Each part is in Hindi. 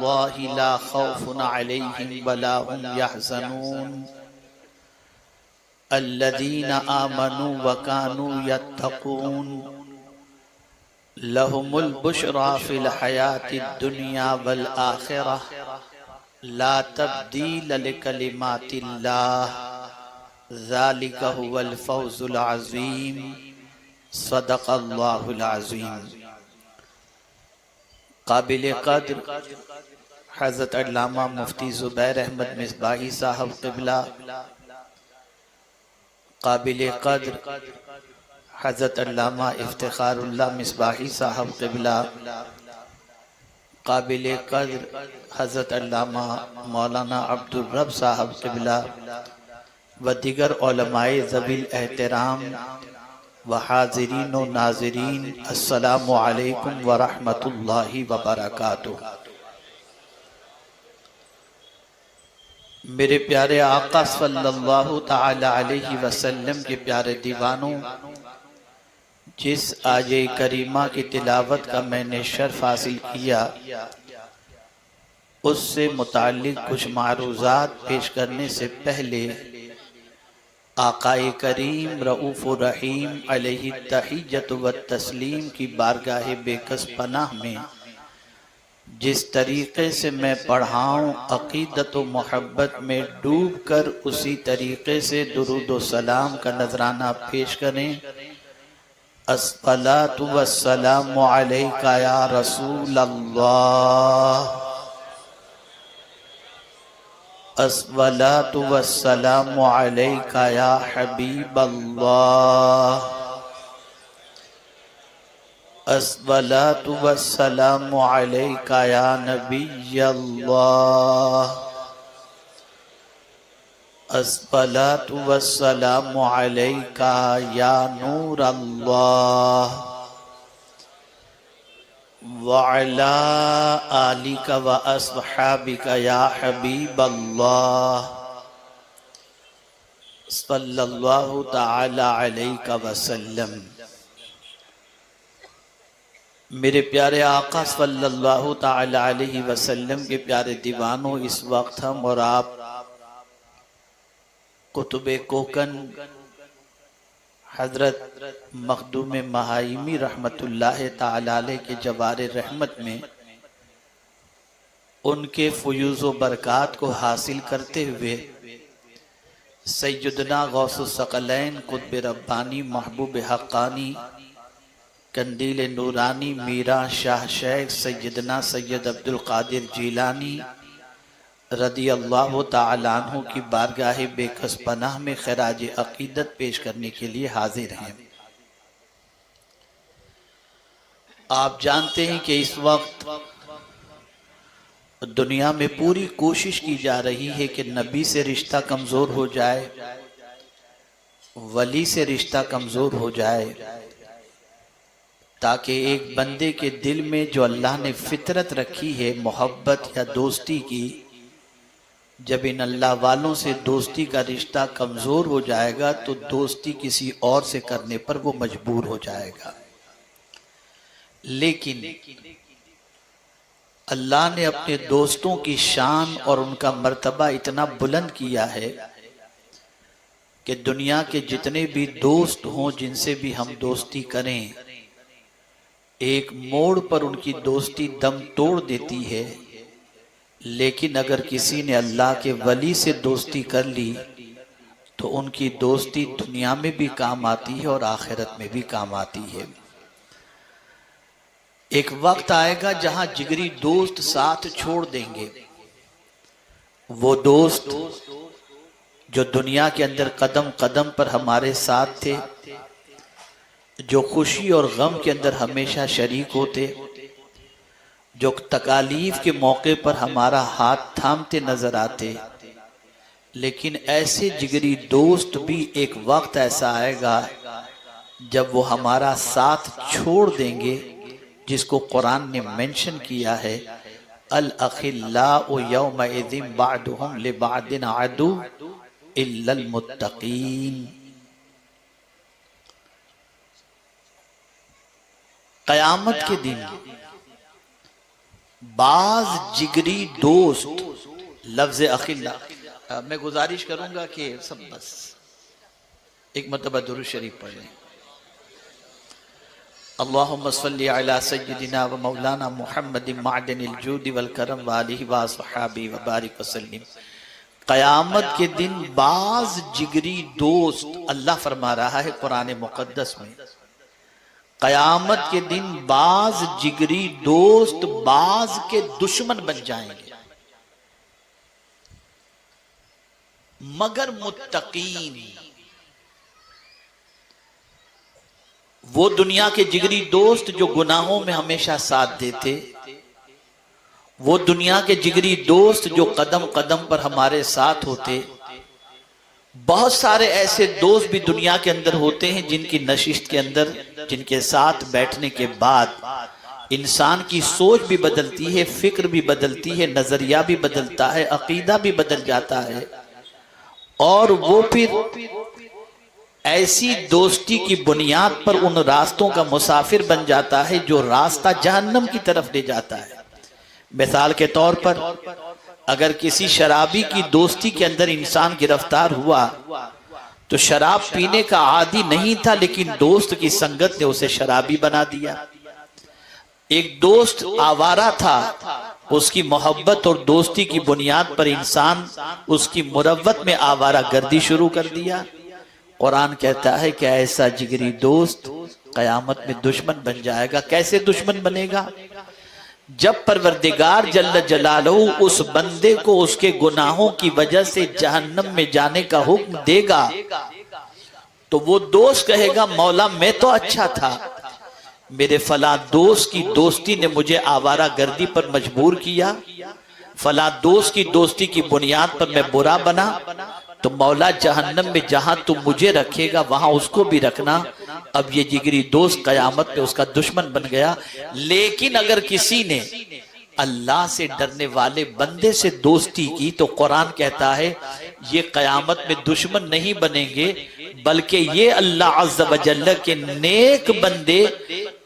इबादल्लाहि ला खौफुन अलैहिम वला हुम यहज़नून अल्लज़ीना आमनू व कानू यत्तकून लहुमुल बुशरा फिल हयातिद दुनिया वल आखिरह ला तब्दील लिकलिमातिल्लाह ज़ालिका हुवल फौज़ुल अज़ीम। सदक़ल्लाहुल अज़ीम। काबिल क़द्र हज़रत अल्लामा मुफ्ती ज़ुबैर अहमद मिसबाही साहब क़िबला, काबिल क़द्र हज़रत अल्लामा इफ्तिखारुल्लाह मिसबाही साहब क़िबला, काबिल क़द्र हज़रत अल्लामा मौलाना अब्दुल रब साहब क़िबला व दिगर उलमाए ज़वील एहतराम व हाज़िरीन व नाज़रीन, अस्सलामु अलैकुम व रहमतुल्लाहि व बरकातुहू। मेरे प्यारे आका सल्लल्लाहु ताला अलैहि वसल्लम के प्यारे दीवानों, जिस आये करीमा की तिलावत का मैंने शर्फ हासिल किया, उससे मुताल्लिक कुछ मारूज़ात पेश करने से पहले आकाए करीम रऊफ़ुर रहीम अलैहि तहिय्यतु व तस्लीम की बारगाह बेकस पनाह में जिस तरीक़े से मैं पढ़ाऊँ, अक़ीदत व मोहब्बत में डूब कर उसी तरीक़े से दुरूद व सलाम का नजराना पेश करें। अस्सलातु वस्सलामु अलैका या रसूल अल्लाह, अस्सलातु वस्सलामु अलैका या हबीब अल्लाह, अस्सलातु वस्सलामु अलैका या नबी अल्लाह, अस्सलातु वस्सलामु अलैका या नूर अल्लाह व अला आलिका व अस्हाबिका या हबीब अल्लाह सल्लल्लाहु तआला अलैका वसल्लम। मेरे प्यारे आका सल्लल्लाहु तआला अलैहि वसल्लम के प्यारे दीवानों, इस वक्त हम और आप कुतुबे कोकन हजरत मखदूम महाइमी रहमतुल्लाह ताला अलैह के जवारे रहमत में उनके फयूज़ बरक़ात को हासिल करते हुए सैयदना गौसुस सकलैन कुतुब रब्बानी महबूब हक़ानी कंदील नूरानी मीरा शाह शेख सैयदना सैयद अब्दुल क़ादिर जीलानी रदी अल्लाह तआला अन्हु की बारगाह बेकस पनाह में खराज अक़ीदत पेश करने के लिए हाजिर हैं। आप जानते हैं कि इस वक्त दुनिया में पूरी कोशिश की जा रही है कि नबी से रिश्ता कमज़ोर हो जाए, वली से रिश्ता कमज़ोर हो जाए, ताकि एक बंदे के दिल में जो अल्लाह ने फितरत रखी है मोहब्बत या दोस्ती की, जब इन अल्लाह वालों से दोस्ती का रिश्ता कमज़ोर हो जाएगा तो दोस्ती किसी और से करने पर वो मजबूर हो जाएगा। लेकिन अल्लाह ने अपने दोस्तों की शान और उनका मर्तबा इतना बुलंद किया है कि दुनिया के जितने भी दोस्त हों, जिनसे भी हम दोस्ती करें, एक मोड़ पर उनकी दोस्ती दम तोड़ देती है। लेकिन अगर किसी ने अल्लाह के वली से दोस्ती कर ली तो उनकी दोस्ती दुनिया में भी काम आती है और आखिरत में भी काम आती है। एक वक्त आएगा जहां जिगरी दोस्त साथ छोड़ देंगे। वो दोस्त जो दुनिया के अंदर कदम कदम पर हमारे साथ थे, जो खुशी और गम के अंदर हमेशा शरीक होते, जो तकालीफ के मौके पर हमारा हाथ थामते नजर आते, लेकिन ऐसे जिगरी दोस्त भी एक वक्त ऐसा आएगा जब वो हमारा साथ छोड़ देंगे, जिसको कुरान ने मेंशन किया है, अल अखिल्लाउ यौमइज़िन बअदुहुम लिबअदिन अदु इल्लल मुत्तकीन। क़यामत के दिन बाज जिगरी दोस्त, लफ्ज अखिल्ला। मैं गुजारिश करूंगा कि सब बस एक मरतबा दुरूद शरीफ पढ़ लें। अल्लाहुम्मा सल्ली अला सय्यिदिना व मौलाना मुहम्मदिन मादनिल जूदि वल करम व आलिहि व अस्हाबी व बारिक वसल्लिम। क़यामत के दिन बाज जिगरी दोस्त, अल्लाह फरमा रहा है कुरान मुक़द्दस में, क़यामत के दिन बाज जिगरी दोस्त बाज के दुश्मन बन जाएंगे, मगर मुत्तकीन। वो दुनिया के जिगरी दोस्त जो गुनाहों में हमेशा साथ देते, वो दुनिया के जिगरी दोस्त जो कदम कदम पर हमारे साथ होते। बहुत सारे ऐसे दोस्त भी दुनिया के अंदर होते हैं जिनकी नशिस्त के अंदर, जिनके साथ बैठने के बाद इंसान की सोच भी बदलती है, फिक्र भी बदलती है, नजरिया भी बदलता है, अकीदा भी बदल जाता है। और वो फिर ऐसी दोस्ती की बुनियाद पर उन रास्तों का मुसाफिर बन जाता है जो रास्ता जहन्नम की तरफ ले जाता है। मिसाल के तौर पर अगर किसी शराबी की दोस्ती के अंदर इंसान गिरफ्तार हुआ तो शराब पीने का आदी नहीं था, लेकिन दोस्त की संगत ने उसे शराबी बना दिया। एक दोस्त आवारा था, उसकी मोहब्बत और दोस्ती की बुनियाद पर इंसान उसकी मुरव्वत में आवारा गर्दी शुरू कर दिया। कुरान कहता है कि ऐसा जिगरी दोस्त कयामत में दुश्मन बन जाएगा। कैसे दुश्मन बनेगा? जब परवरदिगार जल्ल जलालहू उस बंदे को उसके गुनाहों की वजह से जहन्नम में जाने का हुक्म देगा तो वो दोस्त कहेगा, मौला मैं तो अच्छा था, मेरे फला दोस्त की दोस्ती ने मुझे आवारा गर्दी पर मजबूर किया, फला दोस्त की दोस्ती की बुनियाद पर मैं बुरा बना, तो मौला जहन्नम में जहां तुम मुझे रखेगा वहां उसको भी रखना। अब ये जिगरी दोस्त कयामत में उसका दुश्मन बन गया। लेकिन अगर किसी ने अल्लाह से डरने वाले बंदे से दोस्ती की तो कुरान कहता है ये कयामत में दुश्मन नहीं बनेंगे, बल्कि ये अल्लाह अज़्ज़ व जल्ल के नेक बंदे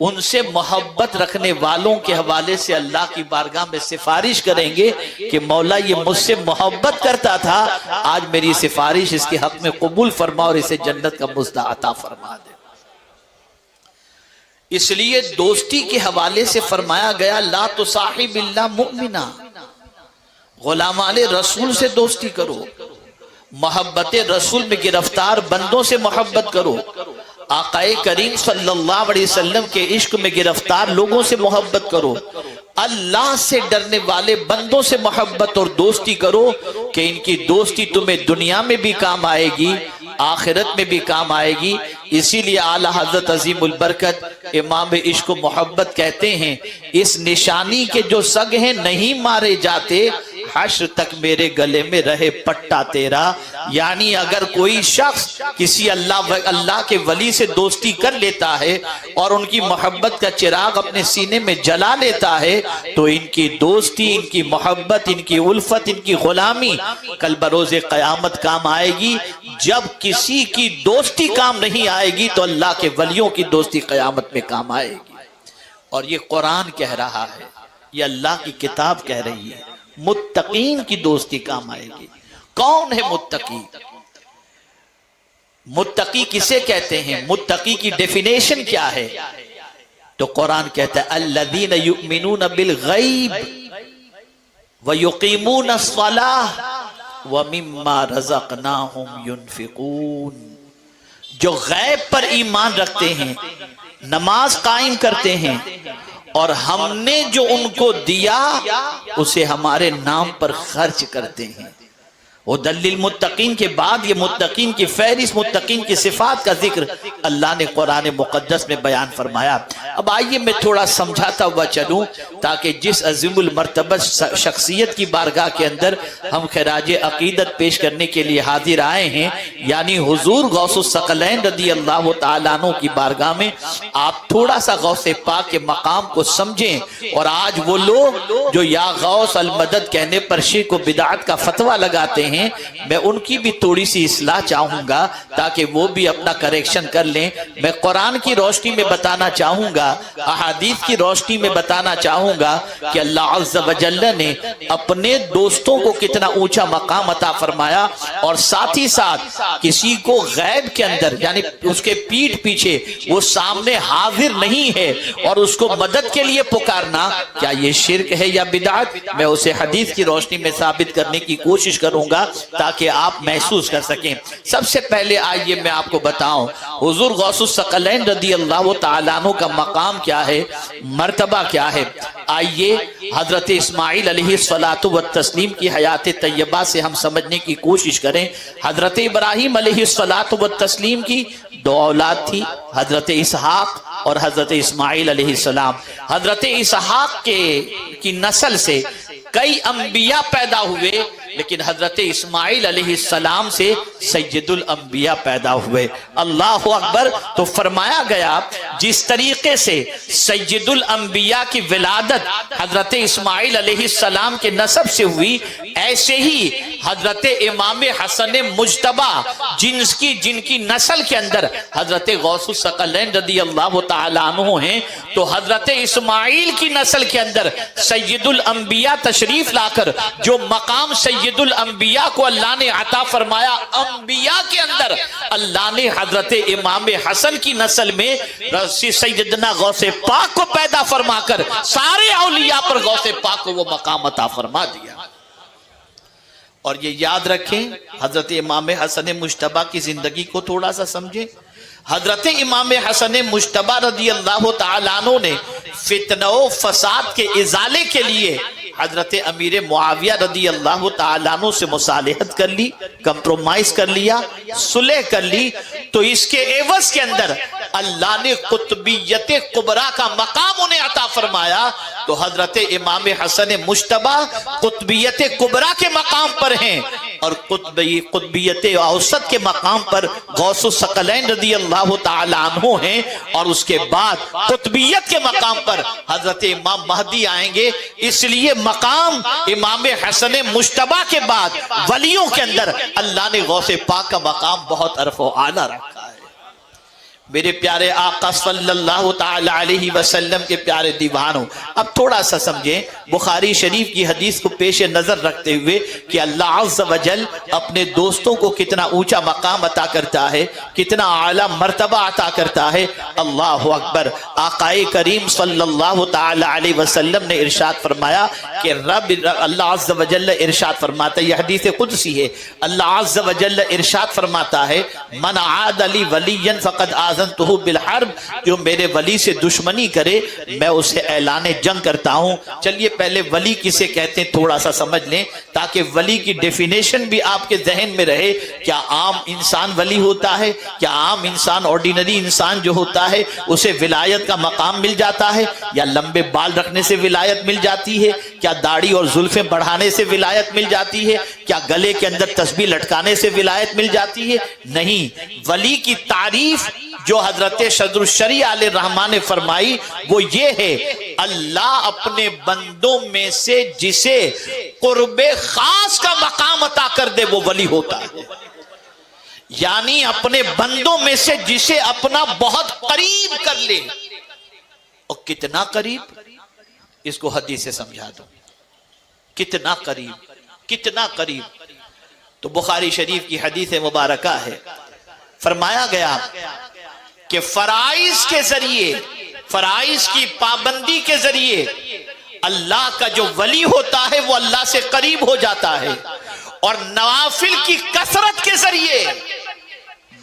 उनसे मोहब्बत रखने वालों के हवाले से अल्लाह की बारगाह में सिफारिश करेंगे कि मौला ये मुझसे मोहब्बत करता था, आज मेरी सिफारिश इसके हक में कबूल फरमा और इसे जन्नत का मुज़्ज़ा अता फरमा दे। इसलिए दोस्ती के हवाले से फरमाया गया, ला तुसाहिब इल्ला मुमिना, गुलामाने रसूल से दोस्ती करो, मोहब्बत रसूल में गिरफ्तार बंदों से मोहब्बत करो, आकाए करीम सल्लल्लाहु अलैहि वसल्लम के इश्क में गिरफ्तार लोगों से मोहब्बत करो, अल्लाह से डरने वाले बंदों से मोहब्बत और दोस्ती करो कि इनकी दोस्ती तुम्हें दुनिया में भी काम आएगी, आखिरत में भी काम आएगी। इसीलिए आला हजरत अजीमुल बरकत इमाम इश्क व मोहब्बत कहते हैं, इस निशानी के जो सग हैं नहीं मारे जाते, हश्र तक मेरे गले में रहे पट्टा तेरा। यानी अगर कोई शख्स किसी अल्लाह के वली से दोस्ती कर लेता है और उनकी मोहब्बत का चिराग अपने सीने में जला लेता है तो इनकी दोस्ती, इनकी मोहब्बत, इनकी उल्फत, इनकी गुलामी कल बरोज़े क़यामत काम आएगी। जब किसी की दोस्ती काम नहीं आएगी तो अल्लाह के वलियों की दोस्ती क़यामत में काम आएगी। और ये कुरान कह रहा है, ये अल्लाह की किताब कह रही है, मुत्तकीन की दोस्ती काम आएगी। कौन है मुत्तकी? मुत्तकी किसे कहते हैं? मुत्तकी की डेफिनेशन क्या है? तो कुरान कहता है अल्लज़ीना युमिनून बिल गैब व युकीमून अस्सलाह व मिम्मा रज़क़नाहुम युनफिकून। जो गैब पर ईमान रखते हैं, नमाज कायम करते हैं और हमने जो उनको दिया उसे हमारे नाम पर खर्च करते हैं। वो दलील मुत्तकीन के बाद ये मुत्तकीन की फहरिस्त, मुत्तकीन की सिफात का जिक्र अल्लाह ने कुरान मुक़द्दस में बयान फरमाया। अब आइए मैं थोड़ा समझाता हुआ चलूं ताकि जिस अज़ीमुल मर्तबा शख्सियत की बारगाह के अंदर हम खिराज अकीदत पेश करने के लिए हाजिर आए हैं, यानी हुजूर गौसुस सकलैन रज़ी अल्लाह तआला अन्हु की बारगाह में, आप थोड़ा सा गौसे पाक के मकाम को समझें। और आज वो लोग जो या गौस अल मदद कहने पर शिर्क व बिदअत का फतवा लगाते हैं, हैं, मैं उनकी भी थोड़ी सी इस्लाह चाहूंगा ताकि वो भी अपना करेक्शन कर लें। मैं कुरान की रोशनी में बताना चाहूंगा, अहादीस की रोशनी में बताना चाहूंगा कि अल्लाह अज़्ज़ व जल्ल ने अपने दोस्तों को कितना ऊंचा मकाम अता फरमाया, और साथ ही साथ किसी को गैब के अंदर यानी उसके पीठ पीछे वो सामने हाजिर नहीं है और उसको मदद के लिए पुकारना, क्या ये शिर्क है या बिदअत? मैं उसे हदीस की रोशनी में साबित करने की कोशिश करूंगा ताकि आप महसूस कर सकें। सबसे पहले आइए मैं आपको बताऊं हुजूर गौसुस सकलैन रदी अल्लाह तआला अन्हु का मकाम क्या है, मर्तबा क्या है। आइए हजरत इस्माइल अलैहिस्सलातु व तस्लीम की हयात तैयबा से हम समझने की कोशिश करें। हजरत इब्राहीम अलैहिस्सलातु व तस्लीम की दो औलाद थी, हजरत इसहाक और हजरत इस्माइल अलैहिस्सलाम। हजरत इसहाक की नस्ल से कई अंबिया पैदा हुए, लेकिन हजरत इस्माइल अलैहिस्सलाम से सैयदुल अंबिया पैदा हुए। अल्लाह अकबर। तो फरमाया गया जिस तरीके से सैयदुल अंबिया की विलादत हजरत इस्माइल अलैहिस्सलाम के नसब से हुई, ऐसे ही हजरत इमाम हसन मुज्तबा जिनकी नस्ल के अंदर हजरत गौसुस सकलैन रदी अल्लाह तआला अन्हु हैं, तो हजरत इस्माइल की नस्ल के अंदर सैयदुल अंबिया तशरीफ लाकर जो मकाम सैयदुल अंबिया को अल्लाह ने अता फरमाया, अंबिया के अंदर अल्लाह ने हजरत इमाम हसन की नस्ल में सैयदना गौसे पाक को पैदा फरमाकर सारे औलिया पर गौसे पाक को वो मकाम अता फरमा दिया। और ये याद रखें, हजरत इमाम हसन मुज्तबा की जिंदगी को थोड़ा सा समझें। हजरत इमाम हसन मुज्तबा रदी अल्लाह तआला अन्हु ने फितना फसाद के इजाले के लिए हजरत अमीर मुआविया रदी अल्लाह तआला अन्हु से मुसालहत कर ली, कंप्रोमाइज कर लिया, सुलह कर ली। तो इसके एवज के अंदर अल्लाह ने कुतुबियत कुबरा का मकाम उन्हें अता फरमाया। तो हजरत इमाम हसन मुज्तबा कुतुबियत कुबरा के मकाम पर हैं और कुतुबियत औसत के मकाम पर गौसुस सकलैन रदी अल्लाह तआला अन्हु हैं, और उसके बाद कुतुबियत के मकाम पर हजरत इमाम महदी आएंगे। इसलिए मकाम इमाम हसन मुज्तबा के बाद वलियों के अंदर अल्लाह ने गौसे पाक का मकाम बहुत अरफ़ो आला रखा है। मेरे प्यारे आका सल्लल्लाहु ताला अलैहि वसल्लम के प्यारे दीवानों, अब थोड़ा सा समझें बुखारी शरीफ की हदीस को पेश नजर रखते हुए कि अल्लाह अज़्ज़ व जल अपने दोस्तों को कितना ऊंचा मकाम अता करता है, कितना आला मर्तबा अता करता है। अल्लाह अकबर। आकाए करीम सल्लल्लाहु ताला अलैहि वसल्लम ने इरशाद फरमाया कि रब अल्लाह अज़्ज़ व जल इरशाद फरमाता है, यह हदीस कुदसी है, अल्लाह अज़्ज़ व जल इरशाद फरमाता है, मन आद अली वलियन फ़क़द आज़नतुहु बिल हर्ब, जो मेरे वली से दुश्मनी करे मैं उसे ऐलान जंग करता हूँ। चलिए पहले वली किसे कहते हैं थोड़ा सा समझ लें, ताकि वली की डेफिनेशन भी आपके जहन में रहे। क्या आम इंसान वली होता है? क्या आम इंसान ऑर्डिनरी इंसान जो होता है उसे विलायत का मकाम मिल जाता है? या लंबे बाल रखने से विलायत मिल जाती है? क्या दाढ़ी और जुल्फें बढ़ाने से विलायत मिल जाती है? क्या गले के अंदर तस्बीह लटकाने से विलायत मिल जाती है? नहीं। वली की तारीफ जो हजरत सदरुल शरीअह आले रहमान ने फरमाई वो ये है, अल्लाह अपने बंदों में से जिसे कुर्बे खास का मकाम अता कर दे वो वली होता है। यानी अपने बंदों में से जिसे अपना बहुत करीब कर ले। और कितना करीब, इसको हदीस से समझा दो। कितना करीब, कितना करीब। तो बुखारी शरीफ की हदीस मुबारका है, फरमाया गया कि फराइज के जरिए, फराइज की पाबंदी के जरिए अल्लाह का जो वली होता है वो अल्लाह से करीब हो जाता है, और नवाफिल की कसरत के जरिए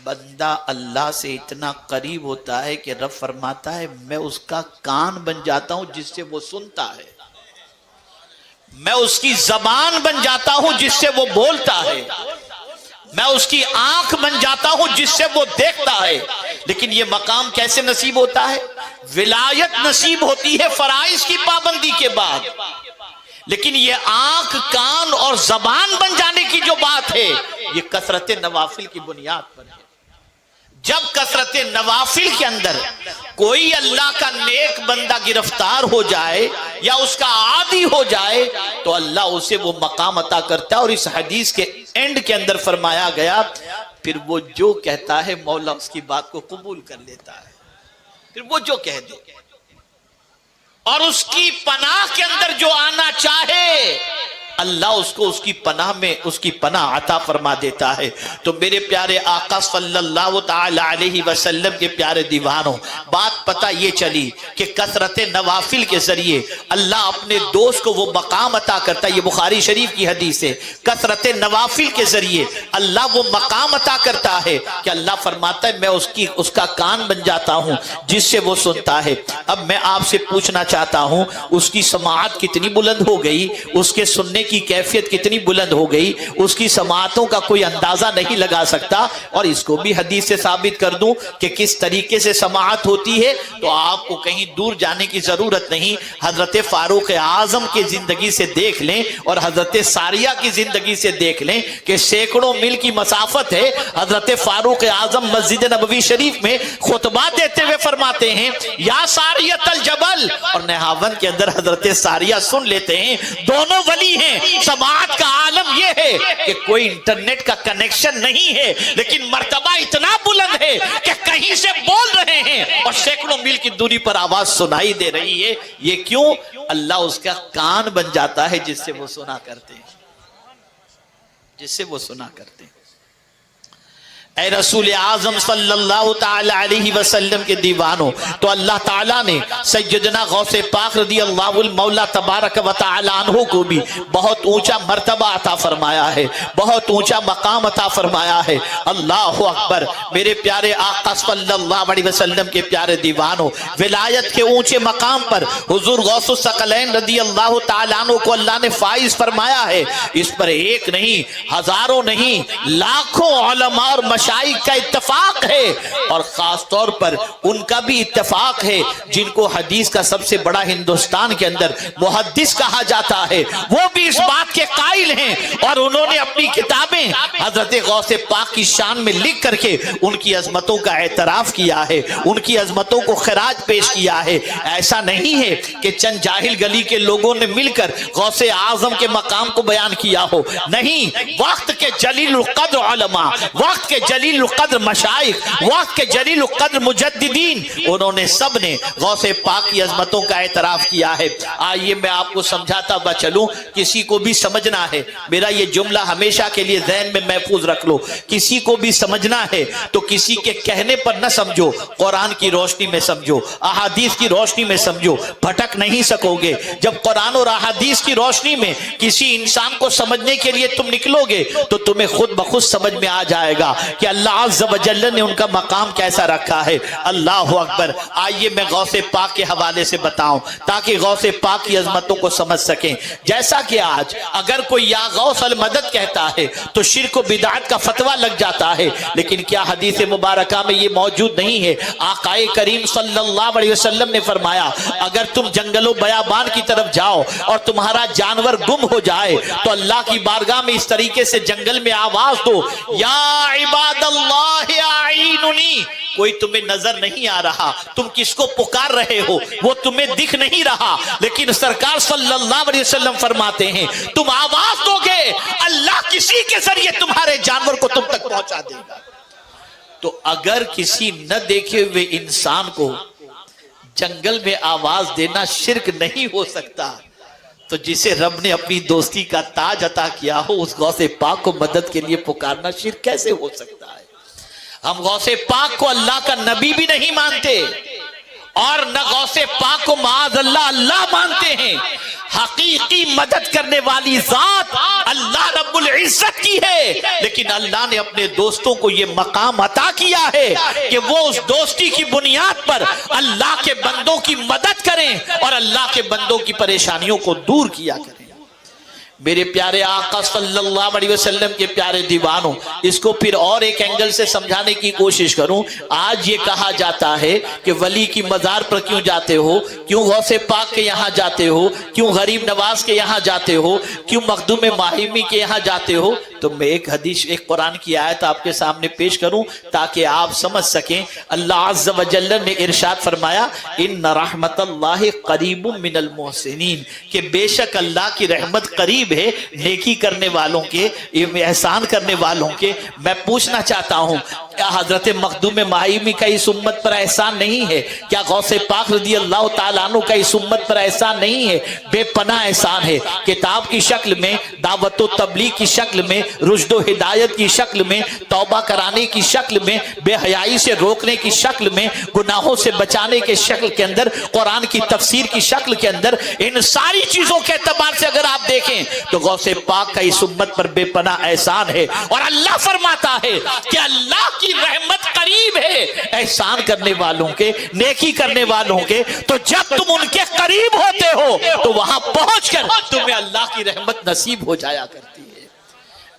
बंदा अल्लाह से इतना करीब होता है कि रब फरमाता है मैं उसका कान बन जाता हूं जिससे वो सुनता है, मैं उसकी जबान बन जाता हूं जिससे वो बोलता है, मैं उसकी आंख बन जाता हूं जिससे वो देखता है। लेकिन ये मकाम कैसे नसीब होता है? विलायत नसीब होती है फराइज की पाबंदी के बाद। लेकिन ये आंख, कान और जबान बन जाने की जो बात है ये कसरत नवाफिल की बुनियाद पर है। जब कसरत नवाफिल के अंदर कोई अल्लाह का नेक बंदा गिरफ्तार हो जाए या उसका आदी हो जाए तो अल्लाह उसे वो मकाम अता करता है। और इस हदीस के एंड के अंदर फरमाया गया, फिर वो जो कहता है मौला उसकी बात को कबूल कर लेता है। फिर वो जो कह दे और उसकी पनाह के अंदर जो आना चाहे अल्लाह उसको उसकी पनाह में उसकी पनाह अता फरमा देता है। तो मेरे प्यारे आका सल्लल्लाहु ताला अलैहि वसल्लम के प्यारे दीवानों, बात पता ये चली कि कसरत नवाफिल के जरिए अल्लाह अपने दोस्त को वो मकाम अता करता है। ये बुखारी शरीफ की हदीस है। कसरत नवाफिल के जरिए अल्लाह वो मकाम अता करता है कि अल्लाह फरमाता है मैं उसका कान बन जाता हूं जिससे वो सुनता है। अब मैं आपसे पूछना चाहता हूं, उसकी समाअत कितनी बुलंद हो गई, उसके सुनने की कैफियत कितनी बुलंद हो गई, उसकी समाअतों का कोई अंदाजा नहीं लगा सकता। और इसको भी हदीस से साबित कर दूं कि किस तरीके से समाअत होती है, तो आपको कहीं दूर जाने की जरूरत नहीं। हजरत फारूक आजम की जिंदगी से देख लें और हजरत सारिया की जिंदगी से देख लें कि सैकड़ों मील की मसाफत है। हजरत फारूक आजम मस्जिद नबवी शरीफ में खुतबा देते हुए फरमाते हैं या सारियतल जबल, और नहावन के अंदर हजरत सारिया सुन लेते हैं। दोनों वली हैं। समाज का आलम यह है कि कोई इंटरनेट का कनेक्शन नहीं है, लेकिन मर्तबा इतना बुलंद है कि कहीं से बोल रहे हैं और सैकड़ों मील की दूरी पर आवाज सुनाई दे रही है। ये क्यों? अल्लाह उसका कान बन जाता है जिससे वो सुना करते हैं, जिससे वो सुना करते हैं। ऐ रसूल आजम सल्लल्लाहु ताला अलैहि वसल्लम के दीवानों, तो अल्लाह ताला ने सैयदना गौसे पाक रदियल्लाहु मौला तबारक व तआला अन्हु को भी बहुत ऊंचा मर्तबा अता फरमाया है, बहुत ऊंचा मकाम अता फरमाया है। अल्लाहु अकबर। मेरे प्यारे आका सल्लल्लाहु अलैहि वसल्लम के प्यारे दीवानों, विलायत के ऊंचे मकाम पर हुजूर गौसुस सकलैन रदियल्लाहु तआला अन्हु को अल्लाह ने फाइज फरमाया है। इस पर एक नहीं, हजारों नहीं, लाखों उलमा और मशाइख का इत्तेफाक है, और खास तौर पर उनका भी इत्तेफाक है जिनको हदीस का सबसे बड़ा हिंदुस्तान के अंदर मुहद्दिस कहा जाता है, वो भी इस बात के कायल हैं। और उन्होंने अपनी किताबें हजरत गौसे पाक की शान में लिख करके उनकी अजमतों का एतराफ किया है, उनकी अजमतों को खराज पेश किया है। ऐसा नहीं है कि चंद जाहिल गली के लोगों ने मिलकर गौसे आजम के मकाम को बयान किया हो, नहीं। वक्त के जलील कद्र उलमा, वक्त के जलील कद्र मशाइख, वक्त के जलील कद्र मुजद्दिदीन, उन्होंने सब ने गौसे पाक की अजमतों का एतराफ किया है। आइए मैं आपको समझाता हुआ चलूं, किसी को भी समझना है, मेरा ये जुमला हमेशा के लिए ज़हन में महफूज रख लो, किसी को भी समझना है तो किसी के कहने पर न समझो, कुरान की रोशनी में समझो, अहादीस की रोशनी में समझो, भटक नहीं सकोगे। जब कुरान और अहादीस की रोशनी में किसी इंसान को समझने के लिए तुम निकलोगे तो तुम्हें खुद ब खुद समझ में आ जाएगा कि अल्लाह अज़्ज़ व जल्ल ने उनका मकाम कैसा रखा है। अल्लाह अकबर। आइए मैं गौसे पाक के हवाले से बताऊं ताकि गौसे पाक की अजमतों को समझ सकें। जैसा कि आज अगर कोई या गौस अल मदद कहता है तो शिर्क व बिदअत का फतवा लग जाता है, लेकिन क्या हदीस मुबारका में ये मौजूद नहीं है? आकाए करीम सल्लल्लाहु अलैहि वसल्लम ने फरमाया, अगर तुम जंगलों बयाबान की तरफ जाओ और तुम्हारा जानवर गुम हो जाए तो अल्लाह की बारगाह में इस तरीके से जंगल में आवाज दो, या इबादल्लाह आईनुनी, कोई तुम्हें नजर नहीं आ रहा, तुम किसको पुकार रहे हो वो तुम्हें दिख नहीं रहा, लेकिन सरकार सल्लल्लाहु अलैहि वसल्लम फरमाते हैं तुम आवाज दोगे, अल्लाह किसी के जरिए तुम्हारे जानवर को तुम तक पहुंचा देगा। तो अगर किसी न देखे हुए इंसान को जंगल में आवाज देना शिर्क नहीं हो सकता, तो जिसे रब ने अपनी दोस्ती का ताज अता किया हो उस गौसे पाक को मदद के लिए पुकारना शिर्क कैसे हो सकता है? हम गौसे पाक को अल्लाह का नबी भी नहीं मानते और न गौसे पाक को माज़ अल्लाह अल्लाह मानते हैं। हकीकी मदद करने वाली जात अल्लाह रब्बुल इज्जत की है, लेकिन अल्लाह ने अपने दोस्तों को यह मकाम अता किया है कि वो उस दोस्ती की बुनियाद पर अल्लाह के बंदों की मदद करें और अल्लाह के बंदों की परेशानियों को दूर किया करें। मेरे प्यारे आका सल्लल्लाहु अलैहि वसल्लम के प्यारे दीवानों, इसको फिर और एक एंगल से समझाने की कोशिश करूं। आज ये कहा जाता है कि वली की मज़ार पर क्यों जाते हो, क्यों गौसे पाक के यहाँ जाते हो, क्यों गरीब नवाज के यहाँ जाते हो, क्यों मखदूम माहिमी के यहाँ जाते हो? तो मैं एक हदीस, एक कुरान की आयत आपके सामने पेश करूं ताकि आप समझ सकें। अल्लाह अज़्ज़ व जल्ल ने इरशाद फरमाया, इन्ना रहमतल्लाहि करीबुम मिनल मुहसिनीन, कि बेशक अल्लाह की रहमत करीब है नेकी करने वालों के, एहसान करने वालों के। मैं पूछना चाहता हूं, क्या हजरत मखदूम माहिमी का इस उम्मत पर एहसान नहीं है? क्या गौसे पाक रज़ी अल्लाह तआला अन्हु का इस उम्मत पर एहसान नहीं है? बेपनाह एहसान है। किताब की शक्ल में, दावत व तबलीग की शक्ल में, रुश्द व हिदायत की शक्ल में, तौबा कराने की शक्ल में, बेहयाई से रोकने की शक्ल में, गुनाहों से बचाने के शक्ल के अंदर, कुरान की तफसीर की शक्ल के अंदर, इन सारी चीजों के एतबार से अगर आप देखें तो गौसे पाक का इस उम्मत पर बेपनाह एहसान है। और अल्लाह फरमाता है कि अल्लाह की रहमत करीब है एहसान करने वालों के, नेकी करने वालों के। तो जब तुम उनके करीब होते हो तो वहां पहुंचकर तुम्हें अल्लाह की रहमत नसीब हो जाया करती है।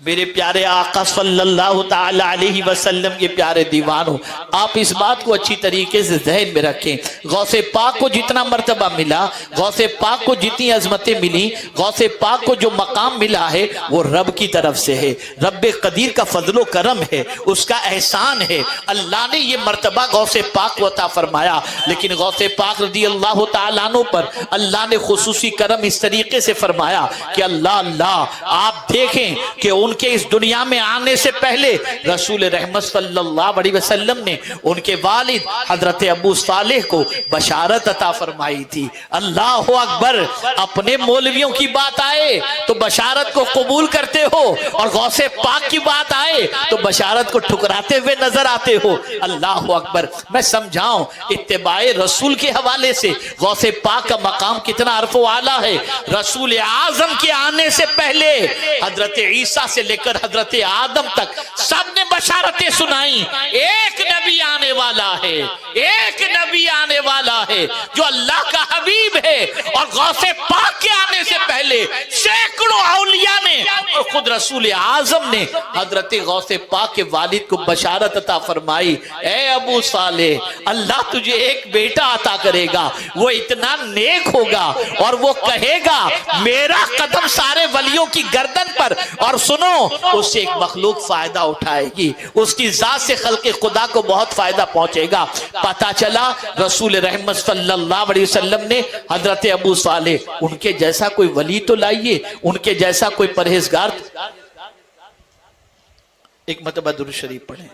मेरे प्यारे आका सल्लल्लाहु ताला अलैहि वसल्लम के प्यारे दीवानों, आप इस बात को अच्छी तरीके से ज़हन में रखें। गौसे पाक को जितना मर्तबा मिला, गौसे पाक को जितनी अजमतें मिली, गौसे पाक को जो मकाम मिला है वो रब की तरफ से है, रब कदीर का फजलो करम है, उसका एहसान है। अल्लाह ने ये मर्तबा गौसे पाक को अता फरमाया। लेकिन गौसे पाक रज़ी अल्लाह तआला अन्हु पर अल्लाह ने खुसूसी करम इस तरीके से फरमाया कि अल्लाह अल्लाह, आप देखें कि उनके इस दुनिया में आने से पहले रसूल रहमत सल्लल्लाहु अलैहि वसल्लम ने उनके वालिद हजरत अबू सालेह को बशारत अता फरमाई थी। अल्लाह अकबर, अपने मौलवियों की बात आए तो बशारत को कबूल करते हो, और गौसे पाक की बात आए तो बशारत को ठुकराते हुए नजर आते हो। अल्लाह अकबर, मैं समझाऊं, इत्तिबाए रसूल के हवाले से गौसे पाक का मकाम कितना अरफो आला है। रसूल आजम के आने से पहले हजरत ईसा से लेकर हजरत आदम तक सबने बशारतें सुनाई। एक नबी आने वाला है, एक नबी आने वाला है जो अल्लाह का हबीब है। और गौसे पाक के आने से पहले सैकड़ों औलिया ने और खुद रसूल आजम ने हजरत गौसे पाक के वालिद को बशारत अता फरमाई, ए अबू साले, अल्लाह तुझे एक बेटा अता करेगा, वो इतना नेक होगा और वो कहेगा मेरा कदम सारे वलियों की गर्दन पर, और सुनो उससे एक मखलूक फायदा उठाएगी, उसकी जात से खल्क़े खुदा को बहुत फायदा पहुंचेगा। पता चला रसूल रहमत सल्लल्लाहु अलैहि वसल्लम ने हजरत अबू साले, उनके जैसा कोई वली तो लाइए, उनके जैसा कोई परहेजगार। एक मतबा दुरूद शरीफ पढ़े,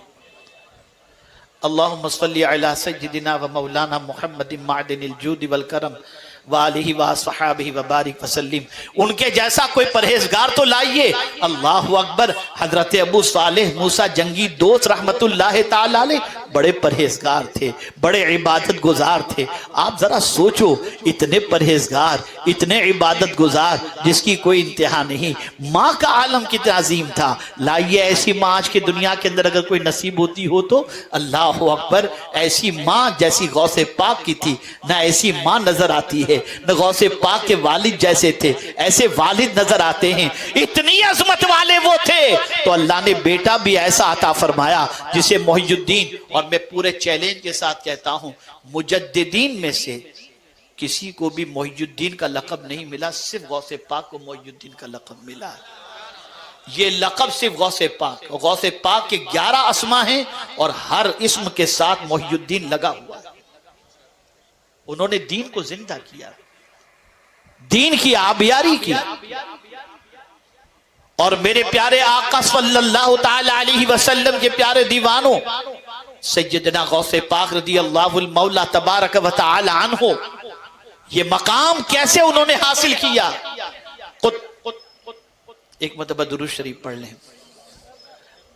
अल्लाहुम्मा सल्ली अला सय्यिदिना व मौलाना मुहम्मदिन मादिनिल जूद वल करम व आलिहि व अस्हाबिहि व बारिक वसल्लिम। उनके जैसा कोई परहेजगार तो लाइए। अल्लाहु अकबर, हजरत अबू सालेह मूसा जंगी दोस्त रहमतुल्लाह ताला अलैह बड़े परहेजगार थे, बड़े इबादत गुजार थे। आप जरा सोचो, इतने परहेजगार, इतने इबादत गुजार जिसकी कोई इंतहा नहीं। माँ का आलम कितना अजीम था। लाइए ऐसी माँ आज की दुनिया के अंदर अगर कोई नसीब होती हो तो। अल्लाह अकबर, ऐसी माँ जैसी गौसे पाक की थी ना ऐसी माँ नजर आती है, न गौसे पाक के वालिद जैसे थे ऐसे वालिद नजर आते हैं। इतनी अजमत वाले वो थे तो अल्लाह ने बेटा भी ऐसा अता फरमाया जिसे मोहियुद्दीन, और मैं पूरे चैलेंज के साथ कहता हूं मुजद्दिदीन में से किसी को भी मोहियुद्दीन का लक़ब नहीं मिला, सिर्फ गौसे पाक को मोहियुद्दीन का लक़ब मिला। ये लक़ब सिर्फ गौसे पाक, और गौसे पाक के 11 अस्मा हैं और हर इस्म के साथ मोहियुद्दीन लगा हुआ है। उन्होंने दीन को जिंदा किया, दीन की आबियारी की। और मेरे प्यारे आका सल्लल्लाहु ताला अलैहि वसल्लम के प्यारे दीवानों, सैयदना गौसे पाक रज़ी अल्लाहुल मौला तबारक व तआला अन्हु, ये मकाम कैसे उन्होंने हासिल किया। एक मतबा दुरूद शरीफ पढ़ लें,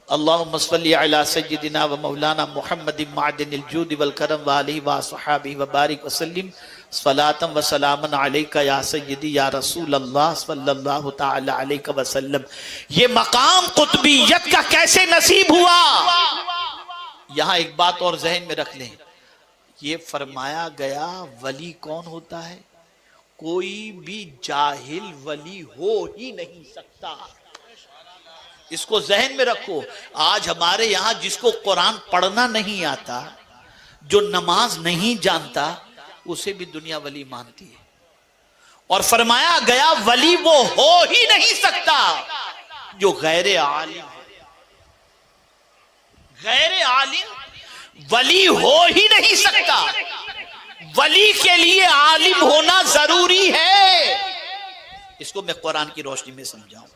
अल्लाहुम्मा सल्ली अला सय्यिदिना व मौलाना मुहम्मदिन मादिनिल जूद वल करम व आलिहि व अस्हाबिहि व बारिक वसल्लिम सलातम व सलामन अलैका या सय्यदी या रसूल अल्लाह सल्लल्लाहु तआला अलैहि वसल्लम। ये मकाम कुतुबियत का कैसे नसीब हुआ। यहां एक बात और जहन में रख लें, ये फरमाया गया वली कौन होता है, कोई भी जाहिल वली हो ही नहीं सकता। इसको जहन में रखो। आज हमारे यहां जिसको कुरान पढ़ना नहीं आता, जो नमाज नहीं जानता, उसे भी दुनिया वली मानती है। और फरमाया गया वली वो हो ही नहीं सकता जो गैर आलिम है। गैर आलिम वली हो ही नहीं सकता। वली के लिए आलिम होना जरूरी है। इसको मैं कुरान की रोशनी में समझाऊं।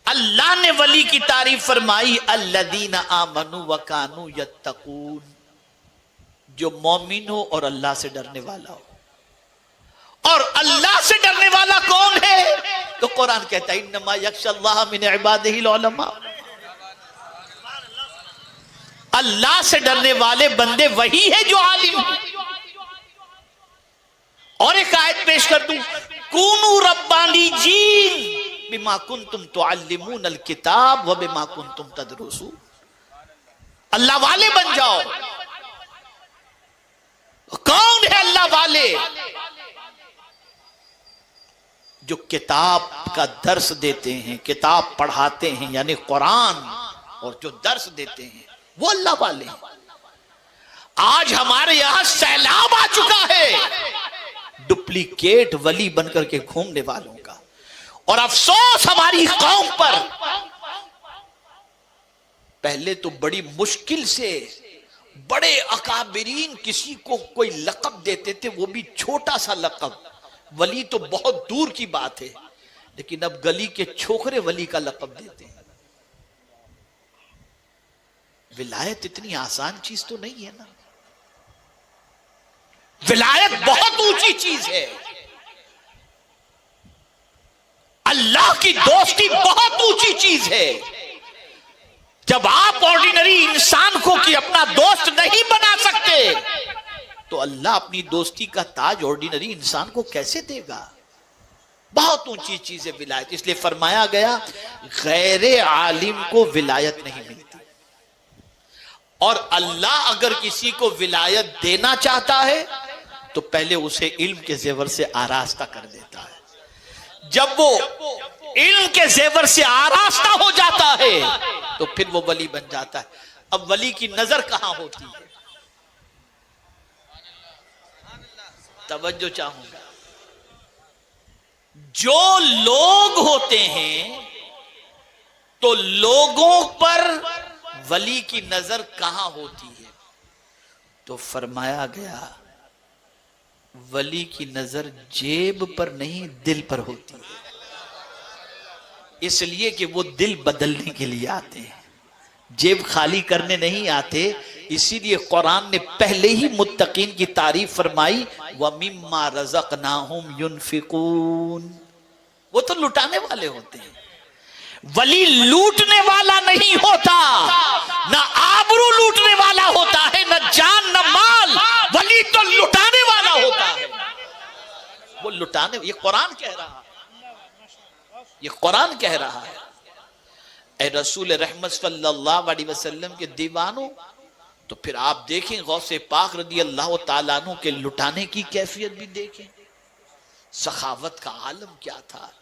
अल्लाह ने वली की तारीफ फरमाई, अल्लदीना आमनू व कानू यत्तकून, जो मोमिन हो और अल्लाह से डरने वाला हो। और अल्लाह से डरने वाला कौन है? तो कुरान कहता है इन्नमा यख्शल्लाह मिन इबादिहिल उलमा। अल्लाह से डरने वाले बंदे वही है जो आलिम है। और एक आयत पेश कर दूं, कूनू रब्बानी जीन बिमा कुंतुम तुअल्लिमून अल किताब व बिमा कुंतुम तदरुसून। अल्लाह वाले बन जाओ। कौन है अल्लाह वाले? जो किताब का दर्स देते हैं, किताब पढ़ाते हैं, यानी कुरान, और जो दर्स देते हैं वो अल्लाह वाले हैं। आज हमारे यहां सैलाब आ चुका है डुप्लीकेट वली बनकर के घूमने वालों का। और अफसोस हमारी कौम पर, पहले तो बड़ी मुश्किल से बड़े अकाबिरीन किसी को कोई लक़ब देते थे, वो भी छोटा सा लक़ब। वली तो बहुत दूर की बात है, लेकिन अब गली के छोकरे वली का लक़ब देते हैं। विलायत इतनी आसान चीज तो नहीं है ना। विलायत बहुत ऊंची चीज है। अल्लाह की दोस्ती बहुत ऊंची चीज है। जब आप ऑर्डिनरी इंसान को कि अपना दोस्त नहीं बना सकते, तो अल्लाह अपनी दोस्ती का ताज ऑर्डिनरी इंसान को कैसे देगा? बहुत ऊंची चीज है विलायत। इसलिए फरमाया गया गैर आलिम को विलायत नहीं मिलती। और अल्लाह अगर किसी को विलायत देना चाहता है तो पहले उसे इल्म के जेवर से आरास्ता कर देता है। जब वो इल्म के जेवर से आरास्ता हो जाता है तो फिर वो वली बन जाता है। अब वली की नजर कहां होती है? तवज्जो चाहूंगा। जो लोग होते हैं तो लोगों पर वली की नजर कहां होती है? तो फरमाया गया वली की नजर जेब पर नहीं दिल पर होती है। इसलिए कि वो दिल बदलने के लिए आते हैं, जेब खाली करने नहीं आते। इसीलिए कुरान ने पहले ही मुत्तकीन की तारीफ फरमाई, व मिम्मा रज़क़नाहुम युनफिकून। वो तो लुटाने वाले होते हैं। वली लूटने वाला नहीं होता, ना आबरू लूटने वाला होता है, न जान न माल। वली तो लुटाने वाला होता है। वो लुटाने, ये कुरान कह रहा है, ये कुरान कह रहा है। ए रसूल रहमत सल्लल्लाहु अलैहि वसल्लम के दीवानों, तो फिर आप देखें गौसे पाक रदी अल्लाह तआला अन्हु के लुटाने की कैफियत भी देखें। सखावत का आलम क्या था,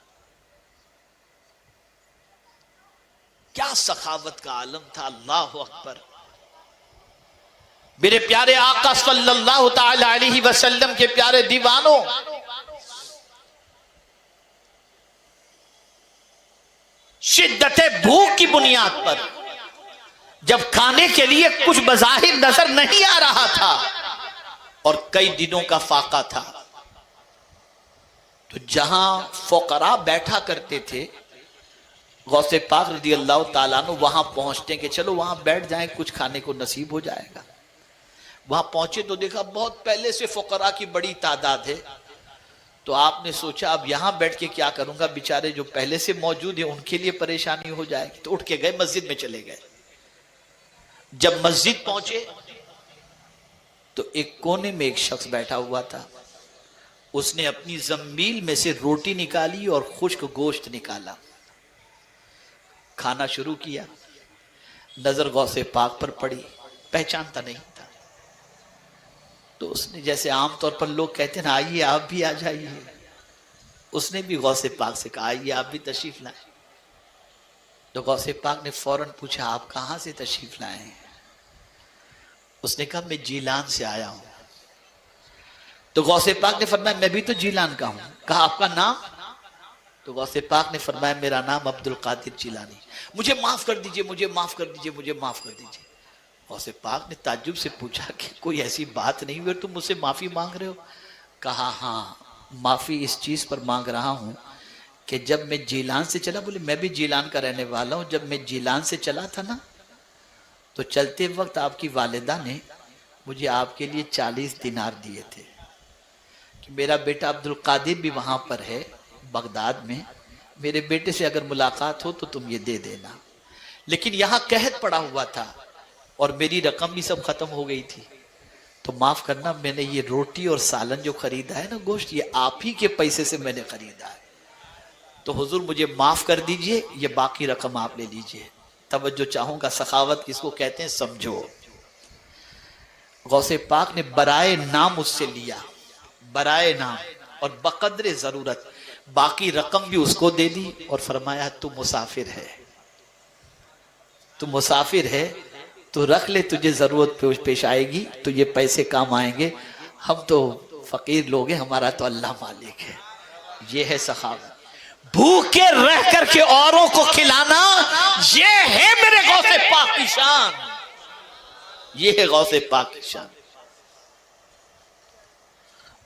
क्या सखावत का आलम था। अल्लाह अकबर। मेरे प्यारे आका सल्लल्लाहु ताला अलैहि वसल्लम के प्यारे दीवानों, शिद्दते भूख की बुनियाद पर जब खाने के लिए कुछ बज़ाहिर नजर नहीं आ रहा था और कई दिनों का फाका था, तो जहां फुकरा बैठा करते थे, गौसे पाक रज़ी अल्लाह ताला अन्हु वहां पहुंचते कि चलो वहां बैठ जाएं, कुछ खाने को नसीब हो जाएगा। वहां पहुंचे तो देखा बहुत पहले से फुकरा की बड़ी तादाद है। तो आपने सोचा अब यहां बैठ के क्या करूंगा, बेचारे जो पहले से मौजूद है उनके लिए परेशानी हो जाएगी। तो उठ के गए मस्जिद में चले गए। जब मस्जिद पहुंचे तो एक कोने में एक शख्स बैठा हुआ था। उसने अपनी जमील में से रोटी निकाली और खुश्क गोश्त निकाला, खाना शुरू किया। नजर गौसे पाक पर पड़ी, पहचानता नहीं था। तो उसने, जैसे आमतौर पर लोग कहते हैं ना आइए आप भी आ जाइए, उसने भी गौसे पाक से कहा आइए आप भी तशरीफ लाएं। तो गौसे पाक ने फौरन पूछा आप कहां से तशरीफ लाए हैं? उसने कहा मैं जीलान से आया हूं। तो गौसे पाक ने फरमाया मैं भी तो जीलान का हूं। कहा आपका नाम? तो गौसे पाक ने फरमाया मेरा नाम अब्दुल कादिर जिलानी, मुझे माफ कर दीजिए, मुझे माफ कर दीजिए, मुझे माफ कर दीजिए। गौसे पाक ने ताज्जुब से पूछा कि कोई ऐसी बात नहीं हुई तुम मुझसे माफी मांग रहे हो? कहा हाँ, माफी इस चीज पर मांग रहा हूं कि जब मैं जीलान से चला, बोले मैं भी जीलान का रहने वाला हूं, जब मैं जीलान से चला था ना तो चलते वक्त आपकी वालिदा ने मुझे आपके लिए 40 दिनार दिए थे कि मेरा बेटा अब्दुल कादिर भी वहां पर है बगदाद में, मेरे बेटे से अगर मुलाकात हो तो तुम ये दे देना। लेकिन यहां कहत पड़ा हुआ था और मेरी रकम भी सब खत्म हो गई थी, तो माफ करना, मैंने ये रोटी और सालन जो खरीदा है ना, गोश्त, ये आप ही के पैसे से मैंने खरीदा है, तो हुजूर मुझे माफ कर दीजिए, ये बाकी रकम आप ले लीजिए। तवज्जो चाहूंगा, सखावत किसको कहते हैं समझो। गौसे पाक ने बराए नाम उससे लिया, बराए नाम, और बकद्रे जरूरत बाकी रकम भी उसको दे दी और फरमाया तू मुसाफिर है, तू मुसाफिर है, तो रख ले, तुझे जरूरत पेश आएगी तो ये पैसे काम आएंगे, हम तो फकीर लोग हैं, हमारा तो अल्लाह मालिक है। ये है सखावत। भूखे रह करके औरों को खिलाना, ये है मेरे गौसे पाक की शान, ये है गौसे पाक की शान।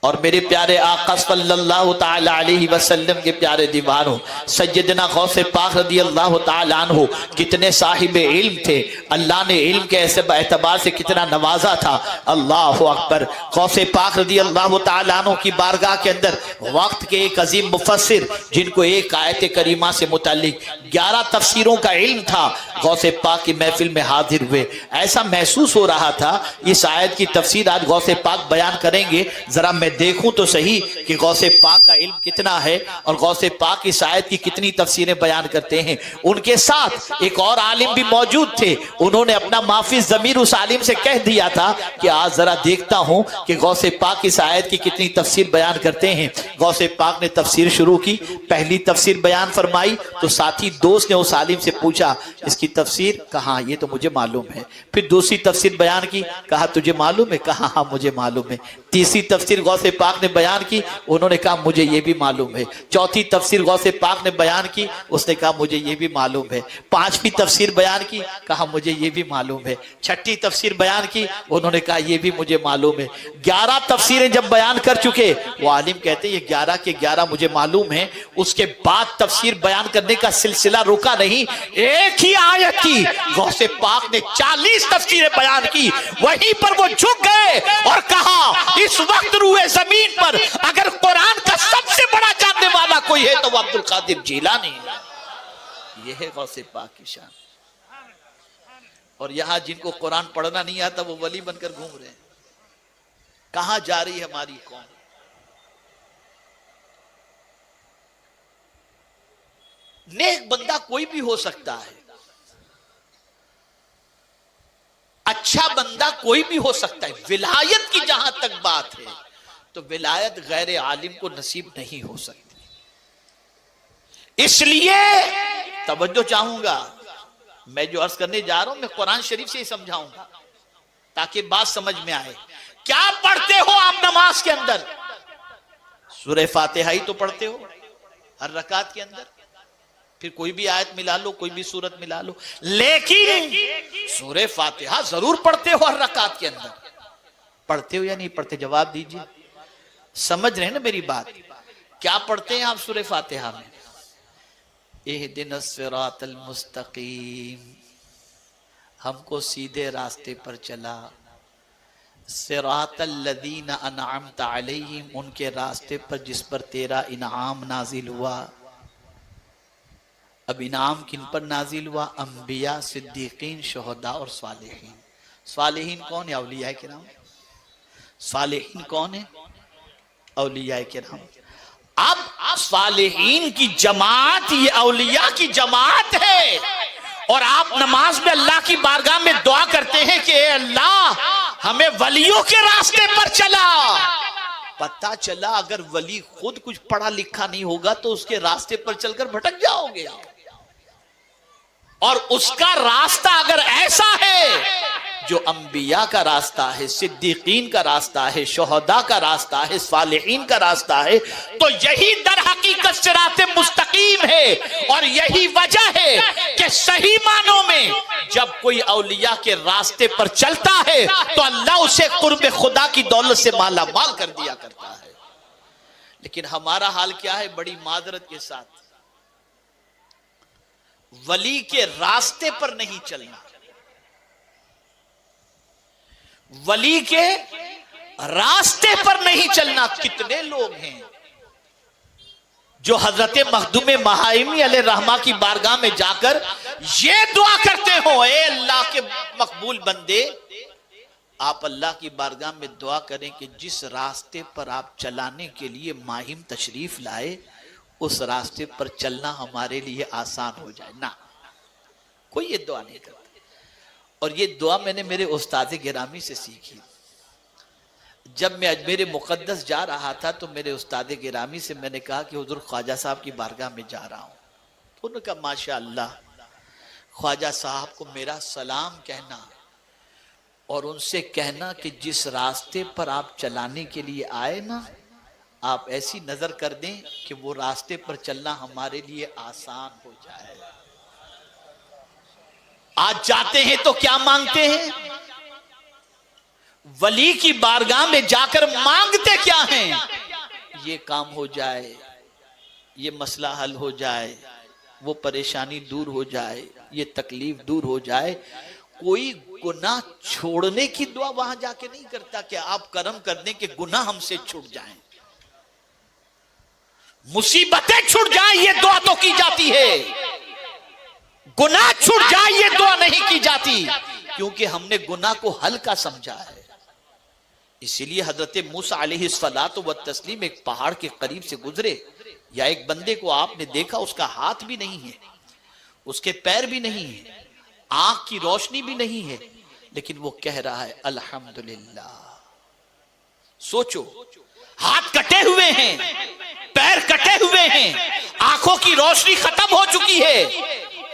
और मेरे प्यारे आका सल्लल्लाहु ताला अलैहि वसल्लम के प्यारे दीवानों सैयदना गौसे पाक रदी अल्लाह ताला अन्हु कितने साहिब इल्म थे, अल्लाह ने इल्म के ऐसे एतबार से कितना नवाजा था। अल्लाह अकबर। गौसे पाक रदी अल्लाह ताला अन्हु की बारगाह के अंदर वक्त के एक अजीम मुफस्सिर, जिनको एक आयत करीमा से मुताल्लिक 11 तफसीरों का इल्म था, गौसे पाक की महफिल में हाजिर हुए। ऐसा महसूस हो रहा था इस आयत की तफसीर आज गौसे पाक बयान करेंगे, जरा मैं देखूं तो सही कि गौसे पाक का इल्म कितना है और गौसे पाक इस आयत की कितनी तफसीरें बयान करते हैं। उनके साथ एक और आलिम भी मौजूद थे, उन्होंने अपना माफी जमीर उस आलिम से कह दिया था कि आज जरा देखता हूं कि गौसे पाक इस आयत की कितनी तफसीर बयान करते हैं। गौसे पाक ने तफसीर शुरू की, पहली तफसीर बयान फरमाई तो साथी दोस्त ने उस आलिम से पूछा इसकी तफसीर, कहा ये तो मुझे मालूम है। फिर दूसरी तफसीर बयान की, कहा तुझे मालूम है, कहा हाँ मुझे मालूम है। तीसरी तफसीर गौसे पाक ने बयान की, उन्होंने कहा मुझे ये भी मालूम है। चौथी तफसीर गौसे पाक ने बयान की, उसने कहा मुझे ये भी मालूम है। पांचवी तफसीर बयान की, कहा मुझे ये भी मालूम है। छठी तफसीर बयान की, उन्होंने कहा ये भी मुझे मालूम है। 11 तफसीरें जब बयान कर चुके, वो आलिम कहते ये 11 के 11 मुझे मालूम है। उसके बाद तफसीर बयान करने का सिलसिला रुका नहीं, एक ही आयत की गौसे पाक ने 40 तफसीरें बयान की। वहीं पर वो झुक गए और कहा इस वक्त रूए जमीन पर अगर कुरान का सबसे बड़ा जानने वाला कोई है तो वो अब्दुल कादिर जिलानी है। यह है गौसे पाक की शान। और यहां जिनको कुरान पढ़ना नहीं आता वो वली बनकर घूम रहे हैं। कहां जा रही है हमारी कौम? नेक बंदा कोई भी हो सकता है, अच्छा बंदा कोई भी हो सकता है। विलायत की जहां तक बात है तो विलायत गैर आलिम को नसीब नहीं हो सकती। इसलिए तवज्जो चाहूंगा, मैं जो अर्ज करने जा रहा हूं मैं कुरान शरीफ से ही समझाऊंगा ताकि बात समझ में आए। क्या पढ़ते हो आप नमाज के अंदर? सूरह फातिहा ही तो पढ़ते हो हर रकात के अंदर। फिर कोई भी आयत मिला लो, कोई भी सूरत मिला लो, लेकिन सूरह फातिहा जरूर पढ़ते हो हर रकात के अंदर। पढ़ते हो या नहीं पढ़ते? जवाब दीजिए। समझ रहे हैं ना मेरी बात? क्या पढ़ते हैं आप सूरह फातिहा में? इहदिनस सिरातल मुस्तकीम, हमको सीधे रास्ते पर चला। सिरातल लदीना अनअमत अलैहिम, उनके रास्ते पर जिस पर तेरा इनाम नाजिल हुआ। अब इनाम किन पर नाजिल हुआ? अंबिया, सिद्दीकीन, शुहदा और सालिहीन। सालिहीन कौन है? औलिया किराम। सालिहीन कौन है? औलिया किराम। अब सालिहीन की जमात ये औलिया की जमात है। और आप नमाज में अल्लाह की बारगाह में दुआ करते हैं कि अल्लाह हमें वलियों के रास्ते पर चला। पता चला अगर वली खुद कुछ पढ़ा लिखा नहीं होगा तो उसके रास्ते पर चलकर भटक जाओगे आप। और उसका रास्ता अगर ऐसा है जो अंबिया का रास्ता है, सिद्दीकीन का रास्ता है, शोहदा का रास्ता है, सालिहीन का रास्ता है, तो यही दर हकीकत सिराते मुस्तकीम है। और यही वजह है कि सही मानों में जब कोई औलिया के रास्ते पर चलता है तो अल्लाह उसे कुर्ब खुदा की दौलत से माला माल कर दिया करता है। लेकिन हमारा हाल क्या है? बड़ी मादरत के साथ वली के रास्ते पर नहीं चलना। वली के रास्ते पर नहीं चलना। कितने लोग हैं जो हजरत मखदूम महाइमी अलैहि रहमा की बारगाह में जाकर ये दुआ करते हो, ए अल्लाह के मकबूल बंदे, आप अल्लाह की बारगाह में दुआ करें कि जिस रास्ते पर आप चलाने के लिए माहिम तशरीफ लाए उस रास्ते पर चलना हमारे लिए आसान हो जाए। ना, कोई ये दुआ नहीं करता। और ये दुआ मैंने मेरे उस्ताद गिरामी से सीखी। जब मैं अजमेर मुक़द्दस जा रहा था तो मेरे उस्ताद गिरामी से मैंने कहा कि हुज़ूर ख्वाजा साहब की बारगाह में जा रहा हूँ। तो उन्होंने कहा माशा अल्लाह, ख्वाजा साहब को मेरा सलाम कहना और उनसे कहना कि जिस रास्ते पर आप चलाने के लिए आए ना, आप ऐसी नजर कर दें कि वो रास्ते पर चलना हमारे लिए आसान हो जाए। आज जाते हैं तो क्या मांगते हैं? वली की बारगाह में जाकर मांगते क्या हैं? ये काम हो जाए, ये मसला हल हो जाए, वो परेशानी दूर हो जाए, ये तकलीफ दूर हो जाए। कोई गुनाह छोड़ने की दुआ वहां जाके नहीं करता कि आप करम कर दें कि गुनाह हमसे छूट जाएं, मुसीबतें छूट जाएं, ये दुआ तो की जाती है। गुनाह छूट जाए ये दुआ नहीं की जाती, क्योंकि हमने गुनाह को हल्का समझा है। इसीलिए हजरत मूसा अलैहिस्सलातु व तस्लीम एक पहाड़ के करीब से गुजरे, या एक बंदे को आपने देखा, उसका हाथ भी नहीं है, उसके पैर भी नहीं है, आंख की रोशनी भी नहीं है, लेकिन वो कह रहा है अल्हम्दुलिल्लाह। सोचो, हाथ कटे हुए हैं, पैर कटे हुए हैं, आंखों की रोशनी खत्म हो चुकी है,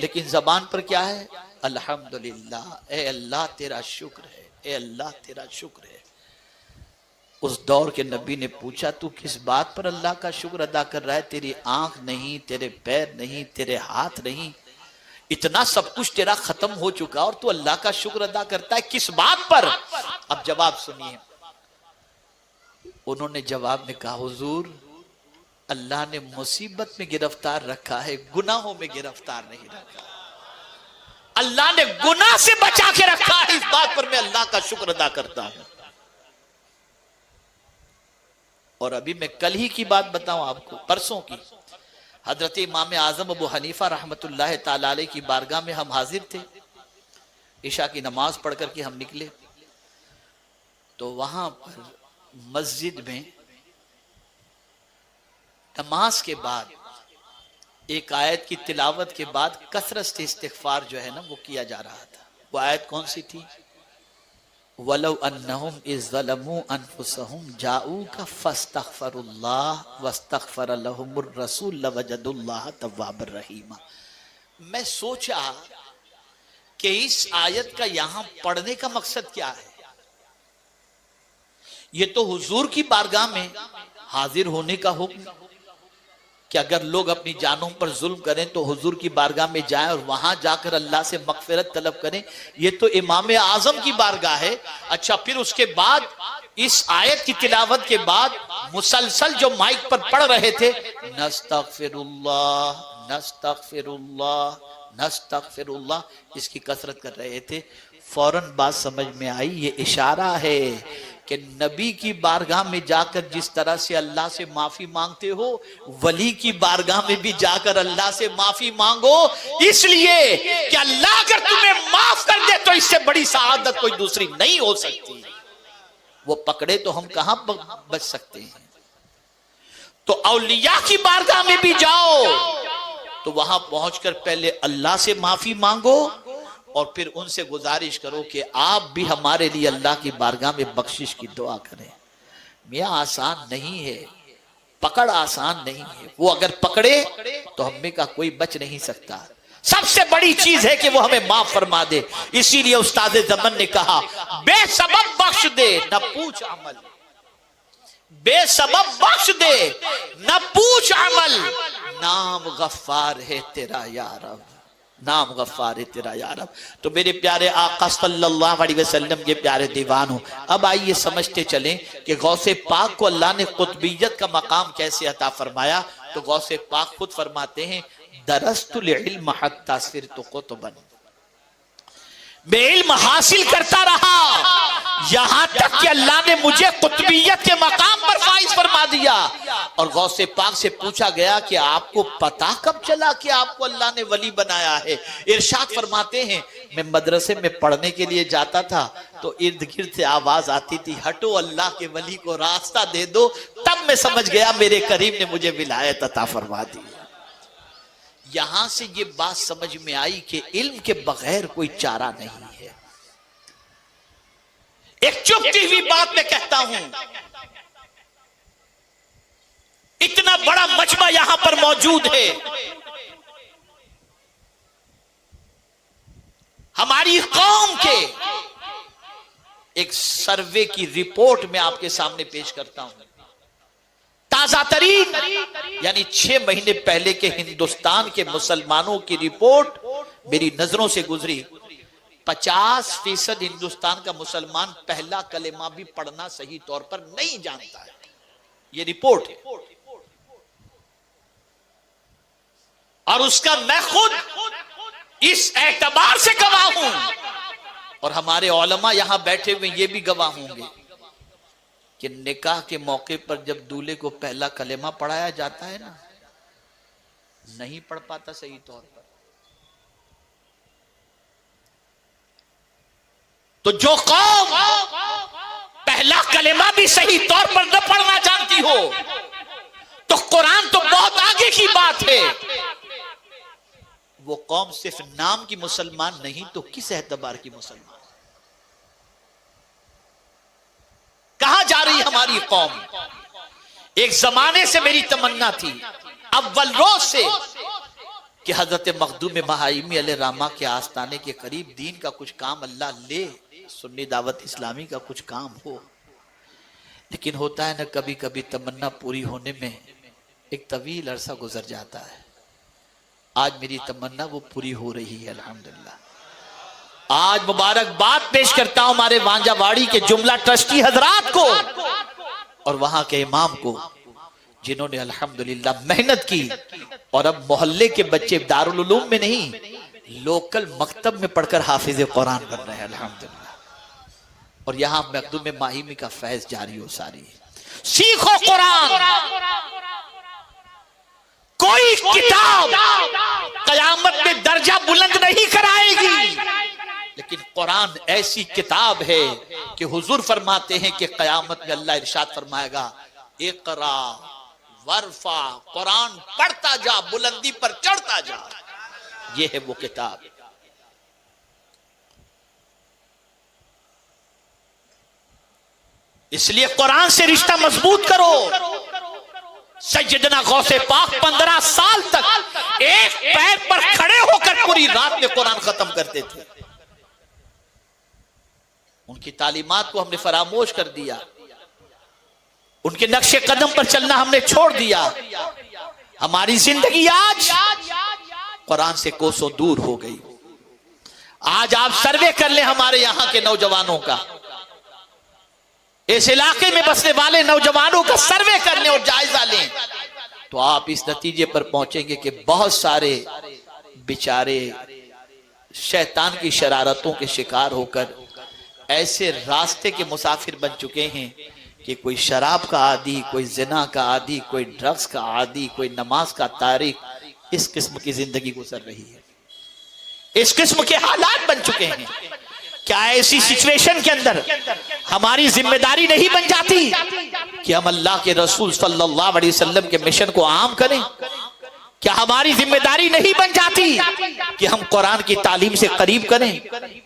लेकिन जबान पर क्या है? अल्हम्दुलिल्लाह। ए अल्लाह तेरा शुक्र है, ए अल्लाह तेरा शुक्र है। उस दौर के नबी ने पूछा, तू किस बात पर अल्लाह का शुक्र अदा कर रहा है? तेरी आंख नहीं, तेरे पैर नहीं, तेरे हाथ नहीं, इतना सब कुछ तेरा खत्म हो चुका और तू अल्लाह का शुक्र अदा करता है, किस बात पर? अब जवाब सुनिए। उन्होंने जवाब में कहा, हुजूर, अल्लाह ने मुसीबत में गिरफ्तार रखा है, गुनाहों में गिरफ्तार नहीं रखा। अल्लाह ने गुनाह से बचा के रखा है, इस बात पर मैं अल्लाह का शुक्र अदा करता हूं। और अभी मैं कल ही की बात बताऊं आपको, परसों की, हजरत इमाम आजम अबू हनीफा रहमतुल्लाह ताला अलैह की बारगाह में हम हाजिर थे। इशा की नमाज पढ़ करके हम निकले तो वहां पर मस्जिद में नमाज के बाद एक आयत की तिलावत के बाद कसरत से इस्तिग़फ़ार जो है ना वो किया जा रहा था। वो आयत कौन सी थी? वलौ अन्नहुम इज़ ज़लमू अनफुसहुम जाऊका फस्तग़फ़रुल्लाह वस्तग़फ़र लहुमुर रसूल लवजदुल्लाह तव्वाबर रहीमा। मैं सोचा कि इस आयत का यहां पढ़ने का मकसद क्या है। ये तो हुजूर की बारगाह में हाजिर होने का हुक्म कि अगर लोग अपनी जानों पर जुल्म करें तो हुजूर की बारगाह में जाएं और वहां जाकर अल्लाह से मगफिरत तलब करें। ये तो इमाम आजम की बारगाह है। अच्छा, फिर उसके बाद इस आयत की तिलावत के बाद मुसलसल जो माइक पर पढ़ रहे थे, नस्तगफिरुल्लाह नस्तगफिरुल्लाह नस्तगफिरुल्लाह, इसकी कसरत कर रहे थे। फौरन बात समझ में आई, ये इशारा है कि नबी की बारगाह में जाकर जिस तरह से अल्लाह से माफी मांगते हो, वली की बारगाह में भी जाकर अल्लाह से माफी मांगो, इसलिए कि अल्लाह अगर तुम्हें माफ कर दे तो इससे बड़ी सआदत कोई दूसरी नहीं हो सकती। वो पकड़े तो हम कहां बच सकते हैं। तो औलिया की बारगाह में भी जाओ तो वहां पहुंचकर पहले अल्लाह से माफी मांगो और फिर उनसे गुजारिश करो कि आप भी हमारे लिए अल्लाह की बारगाह में बख्शिश की दुआ करें। मियाँ आसान नहीं है, पकड़ आसान नहीं है। वो अगर पकड़े तो हमें का कोई बच नहीं सकता। सबसे बड़ी चीज है कि वो हमें माफ फरमा दे। इसीलिए उस्ताद जमन ने कहा बेसबब बख्श दे न पूछ अमल, बेसबब बख्श दे न पूछ अमल, नाम गफ्फार है तेरा या रब, नाम गफ्फार है तेरा या रब। तो मेरे प्यारे आका सल्लल्लाहु अलैहि वसल्लम के प्यारे दीवान हो, अब आइए समझते चलें कि गौसे पाक को अल्लाह ने कुतबियत का मकाम कैसे अता फरमाया। तो गौसे पाक खुद फरमाते हैं दरस्तुल इल्म हत्ता सिरतु कुतबन, मैं इल्म हासिल करता रहा यहां तक कि अल्लाह ने मुझे कुतबियत के मकाम पर फाइज फरमा दिया। और गौसे पाक से पूछा गया कि आपको पता कब चला कि आपको अल्लाह ने वली बनाया है? इरशाद फरमाते हैं मैं मदरसे में पढ़ने के लिए जाता था तो इर्द गिर्द से आवाज आती थी हटो अल्लाह के वली को रास्ता दे दो, तब मैं समझ गया मेरे करीम ने मुझे विलायत अता फरमा दी। यहां से ये बात समझ में आई कि इल्म के बगैर कोई चारा नहीं है। एक चुपती हुई बात मैं कहता हूं, इतना बड़ा मजमा यहां पर मौजूद है, हमारी कौम के एक सर्वे की रिपोर्ट में आपके सामने पेश करता हूं। ताजा तरीन यानी 6 महीने पहले के हिंदुस्तान के मुसलमानों की रिपोर्ट मेरी नजरों से गुजरी। 50% हिंदुस्तान का मुसलमान पहला कलेमा भी पढ़ना सही तौर पर नहीं जानता है, ये रिपोर्ट है। और उसका मैं खुद इस एतबार से गवाह हूं और हमारे उलमा यहां बैठे हुए ये भी गवाह होंगे कि निकाह के मौके पर जब दूल्हे को पहला कलेमा पढ़ाया जाता है ना, नहीं पढ़ पाता सही तौर पर। तो जो कौम पहला कलेमा भी सही तौर पर न पढ़ना जानती हो तो कुरान तो बहुत आगे की बात है, वो कौम सिर्फ नाम की मुसलमान नहीं तो किस एतबार की मुसलमान? कहां जा रही हमारी कौम? एक जमाने से मेरी तमन्ना थी अव्वल रोज से कि हजरत मखदूम महाइमी अलैहिर्रहमा के आस्ताने के करीब दीन का कुछ काम अल्लाह ले, सुन्नी दावत इस्लामी का कुछ काम हो। लेकिन होता है ना कभी कभी तमन्ना पूरी होने में एक तवील अरसा गुजर जाता है। आज मेरी तमन्ना वो पूरी हो रही है अल्हम्दुलिल्लाह। आज मुबारकबाद पेश करता हूं हमारे वांजावाड़ी के जुमला ट्रस्टी हजरात को और वहां के इमाम को जिन्होंने अल्हम्दुलिल्लाह मेहनत की और अब मोहल्ले के बच्चे दारुल उलूम में नहीं लोकल मकतब में पढ़कर हाफिज कुरान बन रहे हैं अल्हम्दुलिल्लाह। और यहां मखदूम माहिमी का फैज जारी हो सारी। सीखो कुरान, कोई किताब कयामत में दर्जा बुलंद नहीं कराएगी, लेकिन कुरान ऐसी किताब है कि हुजूर फरमाते हैं कि कयामत में अल्लाह इरशाद फरमाएगा इकरा वरफा, कुरान पढ़ता जा बुलंदी पर चढ़ता जा। ये है वो किताब। इसलिए कुरान से रिश्ता मजबूत करो। सैयदना गौसे पाक 15 साल तक एक पैर पर खड़े होकर पूरी रात में कुरान खत्म करते थे। उनकी तालीमात को हमने फरामोश कर दिया, उनके नक्शे कदम पर चलना हमने छोड़ दिया। हमारी जिंदगी आज कुरान से कोसों दूर हो गई। आज आप सर्वे कर लें हमारे यहां के नौजवानों का, इस इलाके में बसने वाले नौजवानों का सर्वे कर लें और जायजा लें तो आप इस नतीजे पर पहुंचेंगे कि बहुत सारे बेचारे शैतान की शरारतों के शिकार होकर ऐसे रास्ते के मुसाफिर बन चुके हैं कि कोई शराब का आदी, कोई जिना का आदी, कोई ड्रग्स का आदी, कोई नमाज का तारिक, इस किस्म की जिंदगी गुजर रही है। इस किस्म के हालात बन चुके हैं। क्या ऐसी सिचुएशन के अंदर हमारी जिम्मेदारी नहीं बन जाती कि हम अल्लाह के रसूल सल्लल्लाहु अलैहि वसल्लम के मिशन को आम करें? क्या हमारी जिम्मेदारी नहीं बन जाती कि हम कुरान की तालीम से करीब करें।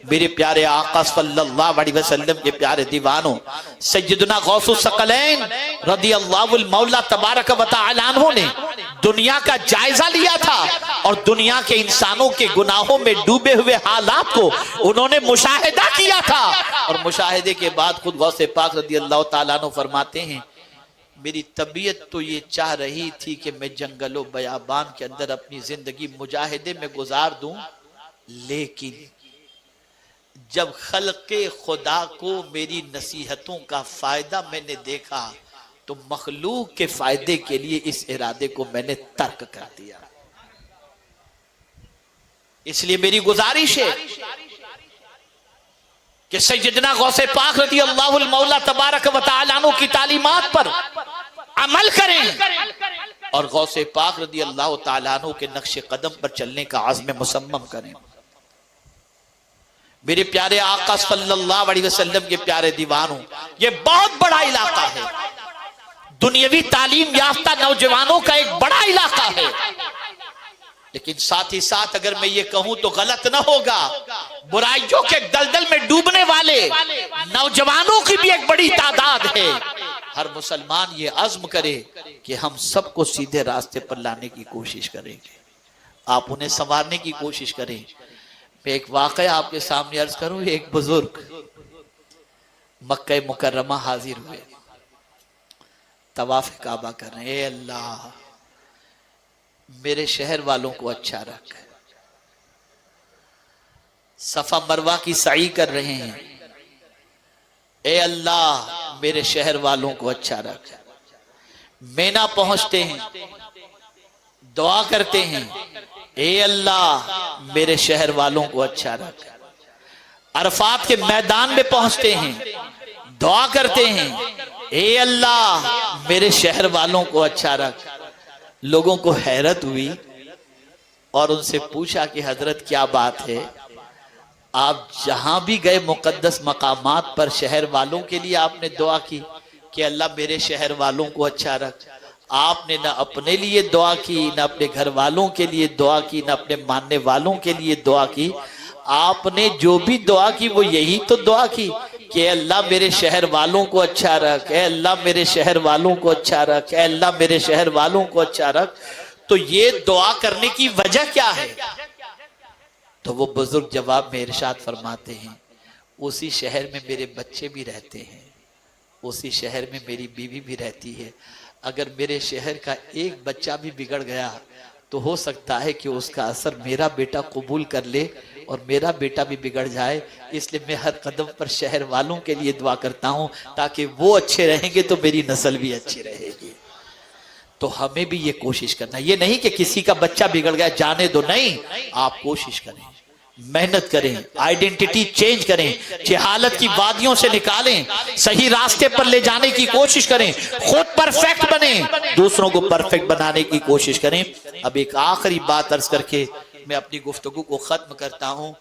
मेरे प्यारे आका सल्लल्लाहु अलैहि वसल्लम के प्यारे दीवानों, सैयदना गौसुस सकलैन रदियल्लाहु मौला तबारक व तआला अन्हु ने दुनिया का जायजा लिया था और दुनिया के इंसानों के गुनाहों में डूबे हुए हालात को उन्होंने मुशाहिदा किया था। और मुशाहिदे के बाद खुद गौसे पाक रदियल्लाहु ताला अन्हु फरमाते हैं, मेरी तबीयत तो ये चाह रही थी कि मैं जंगलों बयाबान के अंदर अपनी जिंदगी मुजाहिदे में गुजार दूं, लेकिन जब खल्के खुदा को मेरी नसीहतों का फायदा मैंने देखा तो मखलूक के फायदे के लिए इस इरादे को मैंने तर्क कर दिया। इसलिए मेरी गुजारिश है कि सैयदना गौसे पाक रज़ियल्लाहु मौला तबारक व तआला अन्हु की तालीमात पर अमल करें और गौसे पाक रज़ियल्लाहु तआला अन्हु के नक्शे कदम पर चलने का आज़्म मुसम्मम करें। मेरे प्यारे आका सल्लल्लाहु अलैहि वसल्लम के प्यारे दीवानों, ये बहुत बड़ा इलाका है, दुनियावी तालीम याफ्ता नौजवानों का एक बड़ा इलाका है। लेकिन साथ ही साथ अगर मैं ये कहूं तो गलत ना होगा, बुराइयों के दलदल में डूबने वाले नौजवानों की भी एक बड़ी तादाद है। हर मुसलमान ये अज़्म करे कि हम सबको सीधे रास्ते पर लाने की कोशिश करेंगे, आप उन्हें संवारने की कोशिश करें। मैं एक वाकया आपके सामने अर्ज करूं। एक बुजुर्ग मक्का मुकर्रमा हाजिर हुए, तवाफ काबा कर रहे हैं, अल्लाह मेरे शहर वालों को अच्छा रख। सफा मरवा की सई कर रहे हैं, ए अल्लाह मेरे शहर वालों को अच्छा रख। मेना पहुंचते हैं, दुआ करते हैं, ए अल्लाह मेरे शहर वालों को अच्छा रख। अरफात के मैदान में पहुंचते हैं, दुआ करते हैं, ए अल्लाह मेरे शहर वालों को अच्छा रख। लोगों को हैरत हुई और उनसे पूछा कि हजरत क्या बात है, आप जहां भी गए मुकद्दस मकामात पर शहर वालों के लिए आपने दुआ की कि अल्लाह मेरे शहर वालों को अच्छा रख। आपने न अपने लिए दुआ की, न अपने घर वालों के लिए दुआ की, न अपने मानने वालों के लिए दुआ की। आपने जो भी दुआ की वो यही तो दुआ की कि अल्लाह मेरे शहर वालों को अच्छा रख, ए अल्लाह मेरे शहर वालों को अच्छा रख, ए अल्लाह मेरे शहर वालों को अच्छा रख। तो ये दुआ करने की वजह क्या है? तो वो बुजुर्ग जवाब में इरशाद फरमाते हैं, उसी शहर में मेरे बच्चे भी रहते हैं, उसी शहर में मेरी बीवी भी रहती है। अगर मेरे शहर का एक बच्चा भी बिगड़ गया तो हो सकता है कि उसका असर मेरा बेटा कबूल कर ले और मेरा बेटा भी बिगड़ जाए। इसलिए मैं हर कदम पर शहर वालों के लिए दुआ करता हूं ताकि वो अच्छे रहेंगे तो मेरी नस्ल भी अच्छी रहेगी। तो हमें भी ये कोशिश करना, ये नहीं कि किसी का बच्चा बिगड़ गया जाने दो, नहीं, आप कोशिश करें, मेहनत करें, आइडेंटिटी चेंज करें, जहालत की वादियों से निकालें, सही रास्ते पर ले जाने की कोशिश करें, खुद परफेक्ट बने, दूसरों को परफेक्ट बनाने की कोशिश करें। अब एक आखिरी बात अर्ज करके मैं अपनी गुफ्तगू को खत्म करता हूं।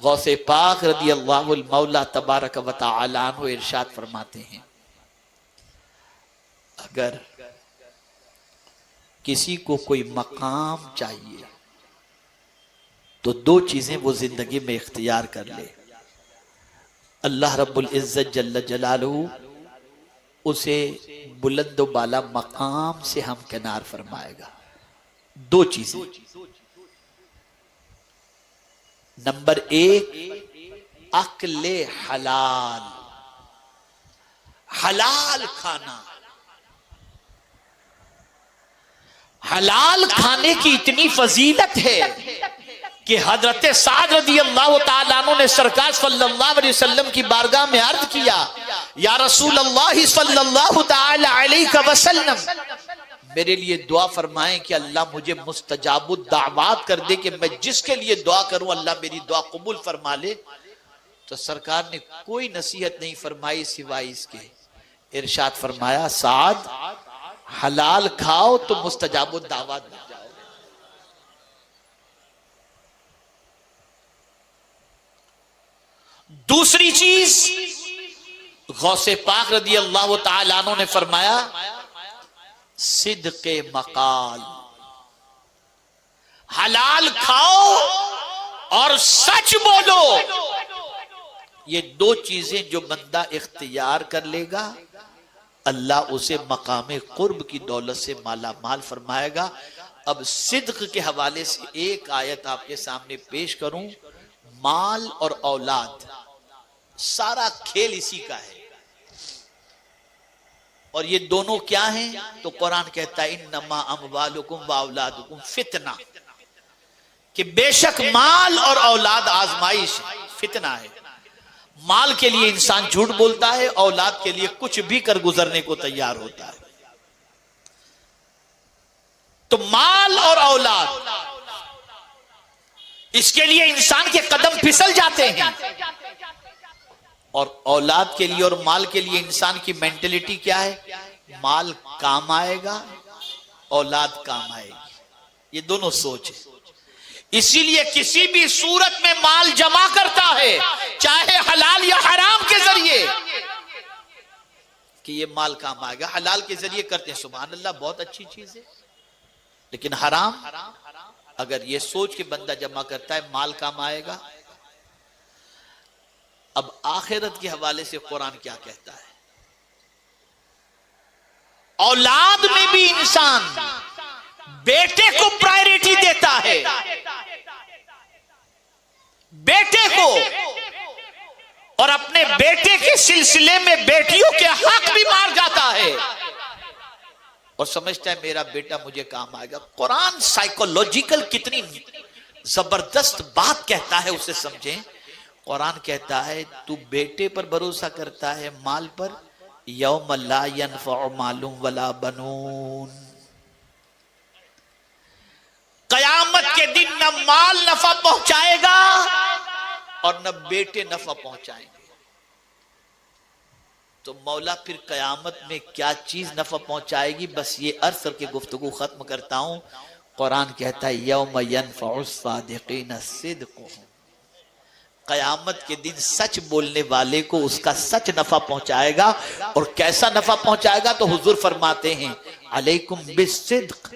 गौसे पाक रज़ियल्लाहु मौला तबारक व तआला अन्हु इरशाद फरमाते हैं, अगर किसी को कोई मकाम चाहिए तो दो चीजें वो जिंदगी में इख्तियार कर ले, अल्लाह रब्बुल इज्जत जल्ल जलालहू उसे बुलंद व बाला मकाम से हमकिनार फरमाएगा। दो चीजें, नंबर एक अक्ले हलाल, हलाल खाना। हलाल खाने की इतनी फजीलत है कि हजरत साद रज़ियल्लाहु ताला अन्हु ने सरकार सल्लल्लाहु अलैहि वसल्लम की बारगाह में अर्ज किया, या रसूल अल्लाह सल्लल्लाहु ताला अलैहि वसल्लम, मेरे लिए दुआ फरमाएं कि अल्लाह मुझे मुस्तजाबुद दावात कर दे कि मैं जिसके लिए दुआ करूं अल्लाह मेरी दुआ कबूल फरमा ले। तो सरकार ने कोई नसीहत नहीं फरमाई सिवाय इसके, इरशाद फरमाया, साद हलाल खाओ तो मुस्तजाबुद दावात बन जाओ। दूसरी चीज गौसे पाक रज़ियल्लाहु ताला अन्हु ने फरमाया, सिद्क़े मकाल, हलाल खाओ और सच बोलो। ये दो चीजें जो बंदा इख्तियार कर लेगा, अल्लाह उसे मकाम कुर्ब की दौलत से माला माल फरमाएगा। अब सिद्क के हवाले से एक आयत आपके सामने पेश करूं। माल और औलाद, सारा खेल इसी का है। और ये दोनों क्या हैं? तो कुरान कहता है इन्नमा अमवालुकुम व औलादुकुम फितना, कि बेशक माल और औलाद आजमाइश, फितना है। माल के लिए इंसान झूठ बोलता है, औलाद के लिए कुछ भी कर गुजरने को तैयार होता है। तो माल और औलाद, इसके लिए इंसान के कदम फिसल जाते हैं। और औलाद के लिए और माल के लिए इंसान की मेंटेलिटी क्या है? माल काम आएगा, औलाद काम आएगी। ये दोनों सोच है। इसीलिए किसी भी सूरत में माल जमा करता है, चाहे हलाल या हराम के जरिए, कि ये माल काम आएगा। हलाल के जरिए करते हैं, सुभान अल्लाह, बहुत अच्छी चीज है। लेकिन हराम, अगर ये सोच के बंदा जमा करता है माल काम आएगा। अब आखिरत के हवाले से कुरान क्या कहता है? औलाद में भी इंसान बेटे को प्रायोरिटी देता है, बेटे को, और अपने बेटे के सिलसिले में बेटियों के हक भी मार जाता है और समझता है मेरा बेटा मुझे काम आएगा। कुरान साइकोलॉजिकल कितनी जबरदस्त बात कहता है उसे समझें। कुरान कहता है तू बेटे पर भरोसा करता है, माल पर, यौम ला यनफ़उ मालुम वला बनून, कयामत के दिन न माल नफा पहुंचाएगा और न बेटे नफा पहुंचाएंगे। तो मौला फिर कयामत में क्या चीज नफा पहुंचाएगी? बस ये अर्ज करके गुफ्तगू खत्म करता हूं। कुरान कहता है यौम यनफ़उ सादिक़ीन सिद्क़ुहुम, कयामत के दिन सच बोलने वाले को उसका सच नफा पहुंचाएगा। और कैसा नफा पहुंचाएगा? तो हुजूर फरमाते हैं अलैकुम बिस्सिद्क़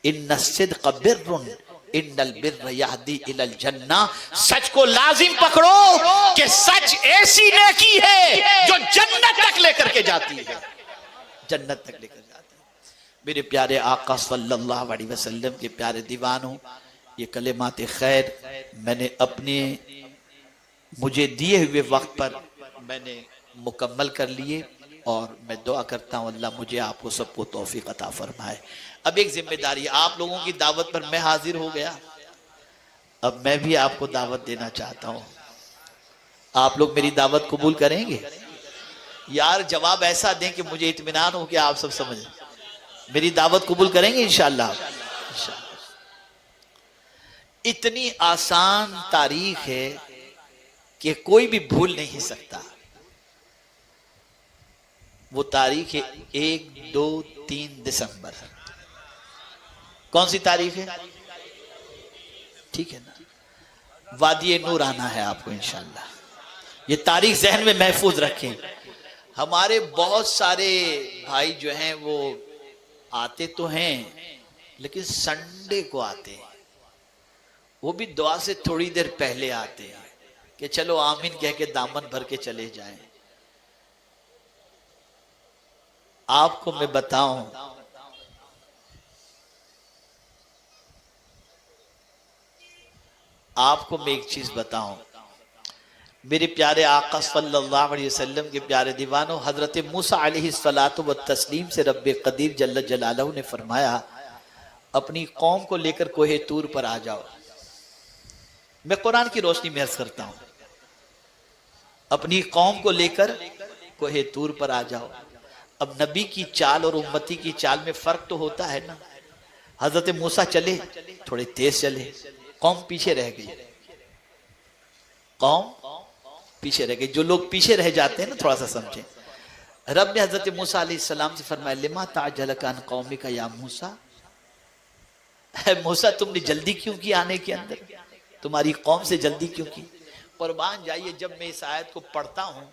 इन्नस्सिद्क़ बिर्रुन इन्नल बिर्र यहदी इलल जन्ना। सच को लाजिम पकड़ो कि सच ऐसी नेकी है जो जन्नत तक लेकर के जाती है, जन्नत तक लेकर जाती है। मेरे प्यारे आका सल्लल्लाहु अलैहि वसल्लम के प्यारे दीवानों, ये कलेमात खैर मैंने अपने मुझे दिए हुए वक्त पर मैंने मुकम्मल कर लिए और मैं दुआ करता हूँ अल्लाह मुझे आपको सबको तौफीक अता फरमाए। अब एक जिम्मेदारी, आप लोगों की दावत पर मैं हाजिर हो गया, अब मैं भी आपको दावत देना चाहता हूँ। आप लोग मेरी दावत कबूल करेंगे? यार जवाब ऐसा दें कि मुझे इत्मीनान हो कि आप सब समझ, मेरी दावत कबूल करेंगे इंशाअल्लाह। इतनी आसान तारीख है कि कोई भी भूल नहीं सकता। वो तारीख है 1, 2, 3 दिसंबर। कौन सी तारीख है? ठीक है ना? वादी नूर आना है आपको इंशाअल्लाह। ये तारीख जहन में महफूज रखें। हमारे बहुत सारे भाई जो हैं वो आते तो हैं लेकिन संडे को आते हैं, वो भी दुआ से थोड़ी देर पहले आते हैं कि चलो आमीन कह के दामन भर के चले जाएं। आपको मैं बताऊं, आपको मैं एक चीज बताऊं, मेरे प्यारे आका सल्लल्लाहु अलैहि वसल्लम के प्यारे दीवानों, हजरत मूसा अलैहिस्सलातु व तस्लीम से रब्बे कदीर जल्ल जलालहू ने फरमाया अपनी कौम को लेकर कोहे तूर पर आ जाओ। मैं कुरान की रोशनी में अर्ज करता हूं, अपनी कौम को लेकर कोहे तूर पर आ जाओ। अब नबी की चाल और उम्मती की चाल में फर्क तो होता है ना। हजरत मूसा चले, थोड़े तेज चले, कौम पीछे रह गई, कौम पीछे रह गई। जो लोग पीछे रह जाते हैं ना, थोड़ा सा समझें। रब ने हजरत मूसा अलैहिस्सलाम से फरमाया लिमा ताजलका अन कौमिका या मूसा, मूसा तुमने जल्दी क्यों की आने के अंदर, तुम्हारी कौम से जल्दी क्यों की? कुर्बान जाइए, जब मैं इस आयत को पढ़ता हूं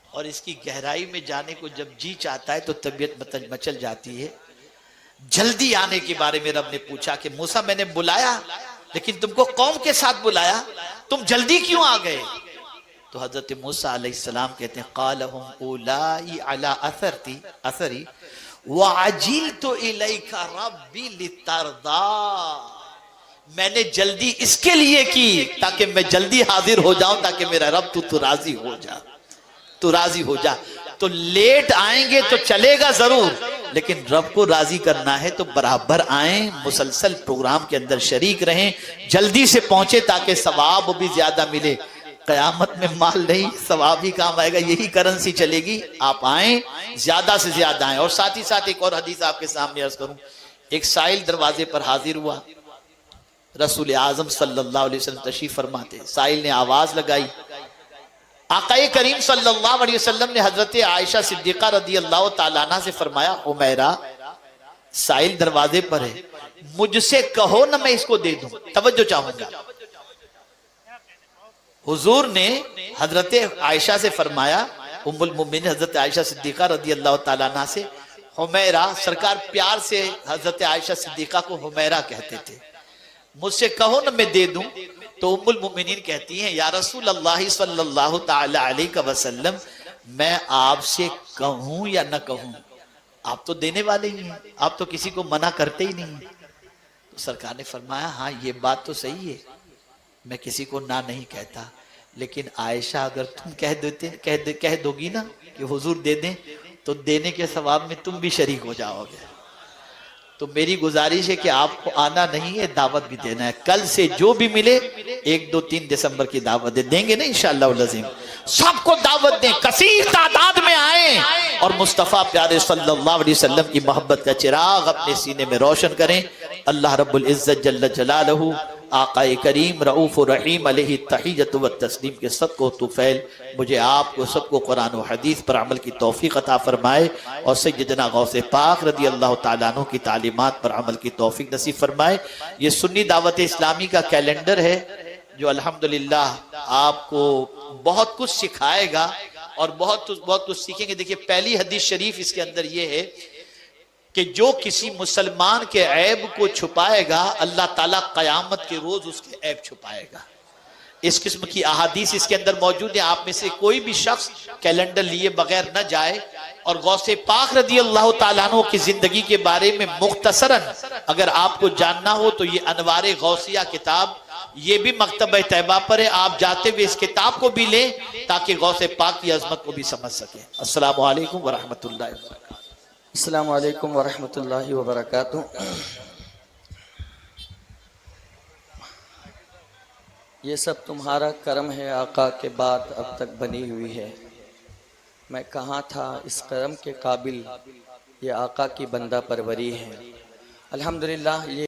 और इसकी गहराई में जाने को जब जी चाहता है तो तबीयत मचल जाती है। जल्दी आने के बारे में रब ने पूछा कि मूसा मैंने बुलाया लेकिन तुमको कौम के साथ बुलाया, तुम जल्दी क्यों आ गए? तो हजरत मूसा अलैहिस्सलाम कहते हैं क़ालहुम उलाई अला असरी व अजिलतु इलैका रब्बी लितरदा। मैंने जल्दी इसके लिए की ताकि मैं जल्दी हाजिर हो जाऊं, ताकि मेरा रब तू राजी हो जा, तू राजी हो जा। तो लेट आएंगे तो चलेगा जरूर, लेकिन रब को राजी करना है तो बराबर आए, मुसलसल प्रोग्राम के अंदर शरीक रहें, जल्दी से पहुंचे ताकि सवाब भी ज्यादा मिले। कयामत में माल नहीं, सवाब ही काम आएगा, यही करेंसी चलेगी। आप आए, ज्यादा से ज्यादा आए। और साथ ही साथ एक और हदीस आपके सामने अर्ज करूं। एक साइल दरवाजे पर हाजिर हुआ, रसूल आजम सल्लल्लाहु अलैहि वसल्लम तशरीफ फरमाते। साइल ने आवाज लगाई, आकाए करीम सल्लल्लाहु अलैहि वसल्लम ने हजरत आयशा सिद्दीका रदी अल्लाह तआला अन्हा से फरमाया, हुमैरा साइल दरवाजे पर है, मुझसे कहो ना मैं इसको दे दूं, तवज्जो चाहूंगा। हुजूर ने हजरत आयशा से फरमाया, उम्मुल मोमिनीन हजरत आयशा सिद्दीका रदी अल्लाह तआला अन्हा से, हुमैरा, सरकार प्यार से हजरत आयशा सिद्दीका को हुमैरा कहते थे, मुझसे कहो ना मैं दे दूं। तो उम्मुल मोमिनीन कहती हैं, या रसूल अल्लाह सल्लल्लाहु तआला अलैहि वसल्लम, मैं आपसे कहूं या ना कहूं, आप तो देने वाले ही हैं, आप तो किसी को मना करते ही नहीं। तो सरकार ने फरमाया, हाँ ये बात तो सही है, मैं किसी को ना नहीं कहता, लेकिन आयशा अगर तुम कह दोगी ना कि हुजूर दे दें, तो देने के सवाब में तुम भी शरीक हो जाओगे। तो मेरी गुजारिश है कि आपको आना नहीं है, दावत भी देना है। कल से जो भी मिले 1, 2, 3 दिसंबर की दावत देंगे ना इंशाअल्लाह अज़ीम, सबको दावत दें, कसीर तादाद में आए और मुस्तफ़ा प्यारे सल्लल्लाहु अलैहि वसल्लम की मोहब्बत का चिराग अपने सीने में रोशन करें। अल्लाह रब्बुल इज्जत जल्ल जलालहू आकाए करीम रऊफ़ रहीम अलैहि तहियत व तस्लीम के सदक़ो तुफ़ैल मुझे आपको सबको कुरान व हदीस पर अमल की तौफीक अता फरमाए और सय्यदना गौसे पाक रदी अल्लाह तआला अन्हु की तालीमात पर अमल की तौफीक नसीब फरमाए। ये सुन्नी दावत इस्लामी का कैलेंडर है जो अल्हम्दुलिल्लाह आपको बहुत कुछ सिखाएगा और बहुत कुछ सीखेंगे। देखिए, पहली हदीस शरीफ इसके अंदर ये है कि जो किसी मुसलमान के ऐब को छुपाएगा, अल्लाह ताला कयामत के रोज उसके ऐब छुपाएगा। इस किस्म की अहादीस इसके अंदर मौजूद है। आप में से कोई भी शख्स कैलेंडर लिए बगैर न जाए और गौसे पाक रदी अल्लाह तआला अन्हु की जिंदगी के बारे में मुख्तसरन अगर आपको जानना हो तो ये अनवारे गौसिया किताब, ये भी मकतबा तैयबा पर है। आप जाते हुए इस किताब को भी लें ताकि गौसे पाक की अजमत को भी समझ सकें। अस्सलामु अलैकुम व रहमतुल्लाहि व बरकातहू। अस्सलामु अलैकुम व रहमतुल्लाहि व बरकातहू। ये सब तुम्हारा करम है आका के बाद अब तक बनी हुई है। मैं कहाँ था इस करम के काबिल, ये आका की बंदा परवरी है। अल्हम्दुलिल्लाह। ये